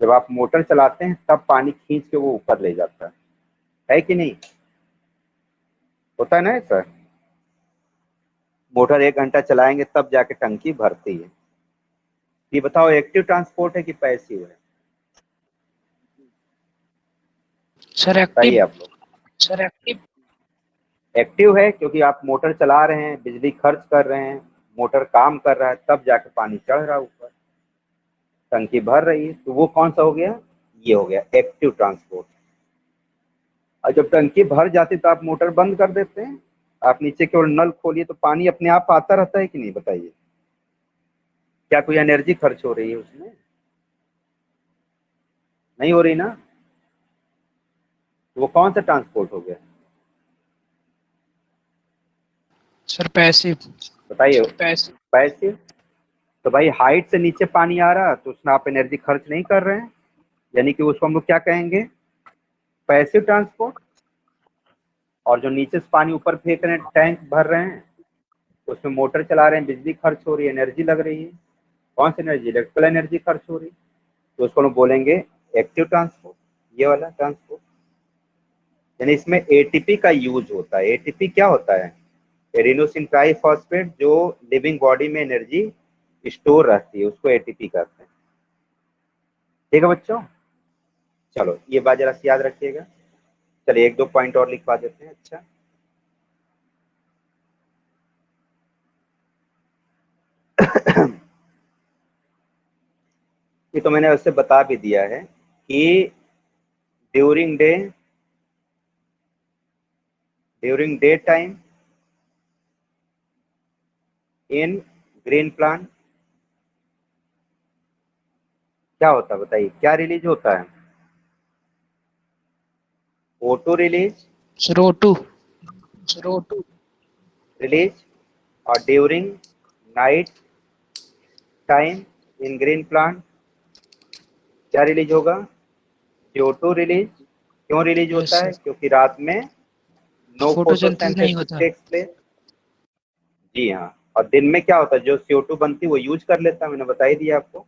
जब आप मोटर चलाते हैं तब पानी खींच के वो ऊपर ले जाता है कि नहीं? होता है ना सर? मोटर 1 घंटा चलाएंगे तब जाके टंकी भरती है। ये बताओ एक्टिव ट्रांसपोर्ट है कि पैसिव है? सर बताइए एक्टिव। आप लोग। Sir active. एक्टिव है क्योंकि आप मोटर चला रहे हैं, बिजली खर्च कर रहे हैं, मोटर काम कर रहा है, तब जाके पानी चढ़ रहा है ऊपर, टंकी भर रही है, तो वो कौन सा हो गया? ये हो गया एक्टिव ट्रांसपोर्ट। और जब टंकी भर जाती तो आप मोटर बंद कर देते हैं, आप नीचे केवल नल खोलिए तो पानी अपने आप आता रहता है कि नहीं? बताइए, क्या कोई एनर्जी खर्च हो रही है उसमें? नहीं हो रही ना? वो कौन सा ट्रांसपोर्ट हो गया? Sir passive. बताइए। पैसिव। पैसिव। तो भाई हाइट से नीचे पानी आ रहा तो उसमें आप एनर्जी खर्च नहीं कर रहे हैं, यानी कि उसको हम लोग क्या कहेंगे? Passive transport. और जो नीचे से पानी ऊपर फेंक रहे हैं, टैंक भर रहे हैं, उसमें मोटर चला रहे हैं, बिजली खर्च हो रही है, एनर्जी लग रही है, कौन सी एनर्जी? इलेक्ट्रिकल एनर्जी खर्च हो रही है, तो उसको हम बोलेंगे एक्टिव ट्रांसपोर्ट, ये वाला ट्रांसपोर्ट। यानी इसमें एटीपी का यूज होता है। एटीपी क्या होता है? एडिनोसिन ट्राइफॉस्फेट, जो लिविंग बॉडी में एनर्जी स्टोर रहती है, उसको एटीपी कहते हैं। ठीक है बच्चों, चलो ये बात जरा सी याद रखिएगा। चलिए 1-2 पॉइंट और लिखवा देते हैं। अच्छा, ये तो मैंने उससे बता भी दिया है कि during day time in green plant क्या होता है? बताइए, क्या रिलीज होता है? O2 release, sir O2। Sir O2। Release. और during night time in green plant क्या रिलीज होगा? CO2 release. क्यों रिलीज यस होता है? सर। क्योंकि रात में नो फोटोसिंथेसिस नहीं फोटोसिंथेसिस होता। Takes place. जी हाँ, और दिन में क्या होता है? जो CO2 बनती है वो यूज कर लेता है, मैंने बता ही दिया आपको।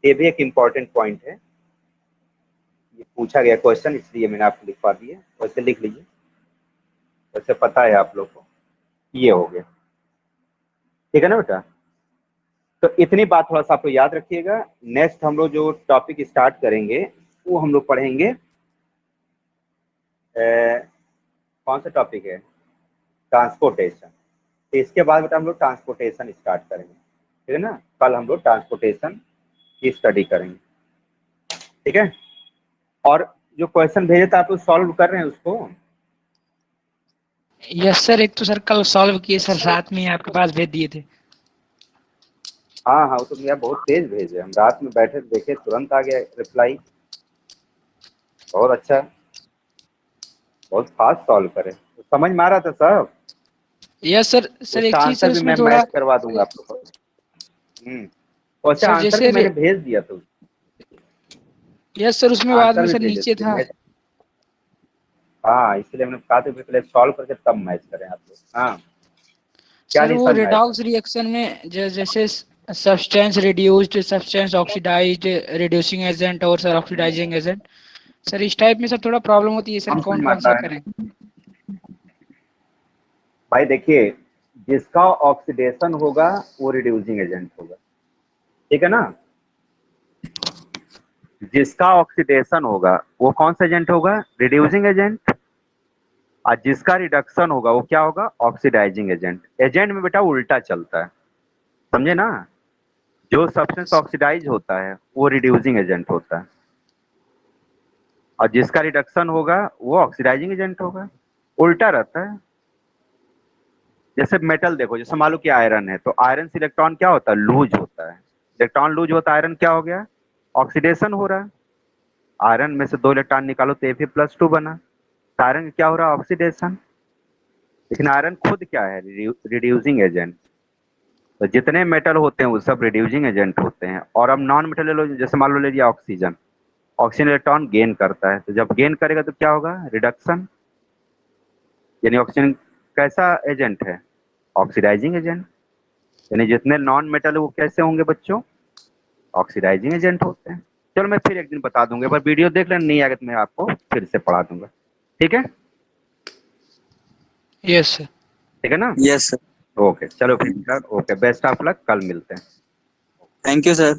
ये भी एक इम्पॉर्टेंट पॉइंट है, ये पूछा गया क्वेश्चन, इसलिए मैंने आपको लिखवा दिया। वैसे लिख लीजिए, वैसे पता है आप लोग को। ये हो गया, ठीक है ना बेटा? तो इतनी बात थोड़ा सा आप लोग याद रखिएगा। नेक्स्ट हम लोग जो टॉपिक स्टार्ट करेंगे वो हम लोग पढ़ेंगे कौन सा टॉपिक है? ट्रांसपोर्टेशन। तो इसके बाद बेटा हम लोग ट्रांसपोर्टेशन स्टार्ट करेंगे, ठीक है ना? कल हम लोग ट्रांसपोर्टेशन की स्टडी करेंगे, ठीक है? और जो क्वेश्चन भेजे थे आप लोग सॉल्व कर रहे हैं उसको? यस सर, एक तो सर कल सॉल्व किए सर, साथ में ही आपके पास भेज दिए थे। हाँ हाँ, वो तो भैया बहुत तेज भेजे, हम रात में बैठे देखे तुरंत आ गया रिप्लाई। बहुत अच्छा, बहुत फास्ट सॉल्व करे, तो समझ में आ रहा था सब। Yes sir. सर एक उसका चीज आंसर सर भी उसमें मैं थोड़ा, मैच करवा दूंगा आपको। वैसे सर आंसर भी जैसे मैंने भेज दिया, तो यस सर उसमें बाद में आंसर भी सर भेजे नीचे थे था। मैच। हाँ, इसलिए हमने कहा था कि पहले सॉल्व करके तब मैच करें आप लोग। हाँ, क्या सर नहीं वो समझ में आया सर? रेडॉक्स रिएक्शन में जैसे substance reduced, substance oxidised, reducing agent और सर ऑक्सीडाइजिंग एजेंट, सर इस टाइप में सर थोड़ा प्रॉब्लम होती है सर, हम कौन समझ में कौन सा आता है करें? भाई। देखिए, जिसका ऑक्सीडेशन होगा वो रिड्यूसिंग एजेंट होगा, ठीक है ना। जिसका ऑक्सीडेशन होगा वो कौन सा एजेंट होगा? Reducing agent. और जिसका रिडक्शन होगा वो क्या होगा? Oxidising agent. एजेंट में बेटा उल्टा चलता है, समझे ना। जो सब्सटेंस ऑक्सीडाइज होता है वो रिड्यूसिंग एजेंट होता है, और जिसका रिडक्शन होगा वो ऑक्सीडाइजिंग एजेंट होगा। उल्टा रहता है। जैसे मेटल देखो, जैसे मान लो कि आयरन है, तो आयरन से इलेक्ट्रॉन क्या होता है? लूज होता है। इलेक्ट्रॉन लूज होता है, आयरन क्या हो गया? ऑक्सीडेशन हो रहा है। आयरन में से 2 इलेक्ट्रॉन निकालो तो Fe+2 बना, तो आयरन का क्या हो रहा है? ऑक्सीडेशन। लेकिन आयरन खुद क्या है? Reducing agent. तो जितने मेटल होते हैं वो सब रिड्यूसिंग एजेंट होते हैं। और अब नॉन मेटल ले लो, जैसे मान लो ले लिया ऑक्सीजन। ऑक्सीजन इलेक्ट्रॉन गेन करता है, तो जब गेन करेगा तो क्या होगा? रिडक्शन। यानी ऑक्सीजन कैसा एजेंट है? Oxidising agent. यानी जितने नॉन मेटल है वो कैसे होंगे बच्चों? ऑक्सीडाइजिंग एजेंट होते हैं। चलो मैं फिर एक दिन बता दूंगा, एक बार वीडियो देख लेना, नहीं आएगा तो मैं आपको फिर से पढ़ा दूंगा, ठीक है? Yes sir. ठीक है ना। Yes sir. ओके, चलो फिर ओके, बेस्ट ऑफ लक, कल मिलते हैं। Thank you sir.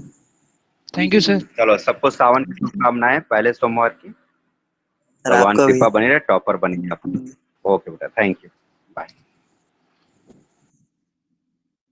Thank you sir. चलो, सबको सावन की शुभकामनाएं पहले सोमवार की। सर भगवान आपको भी। कृपा बनी रहे, टॉपर बनिए आप। ओके बेटा, थैंक यू, बाय।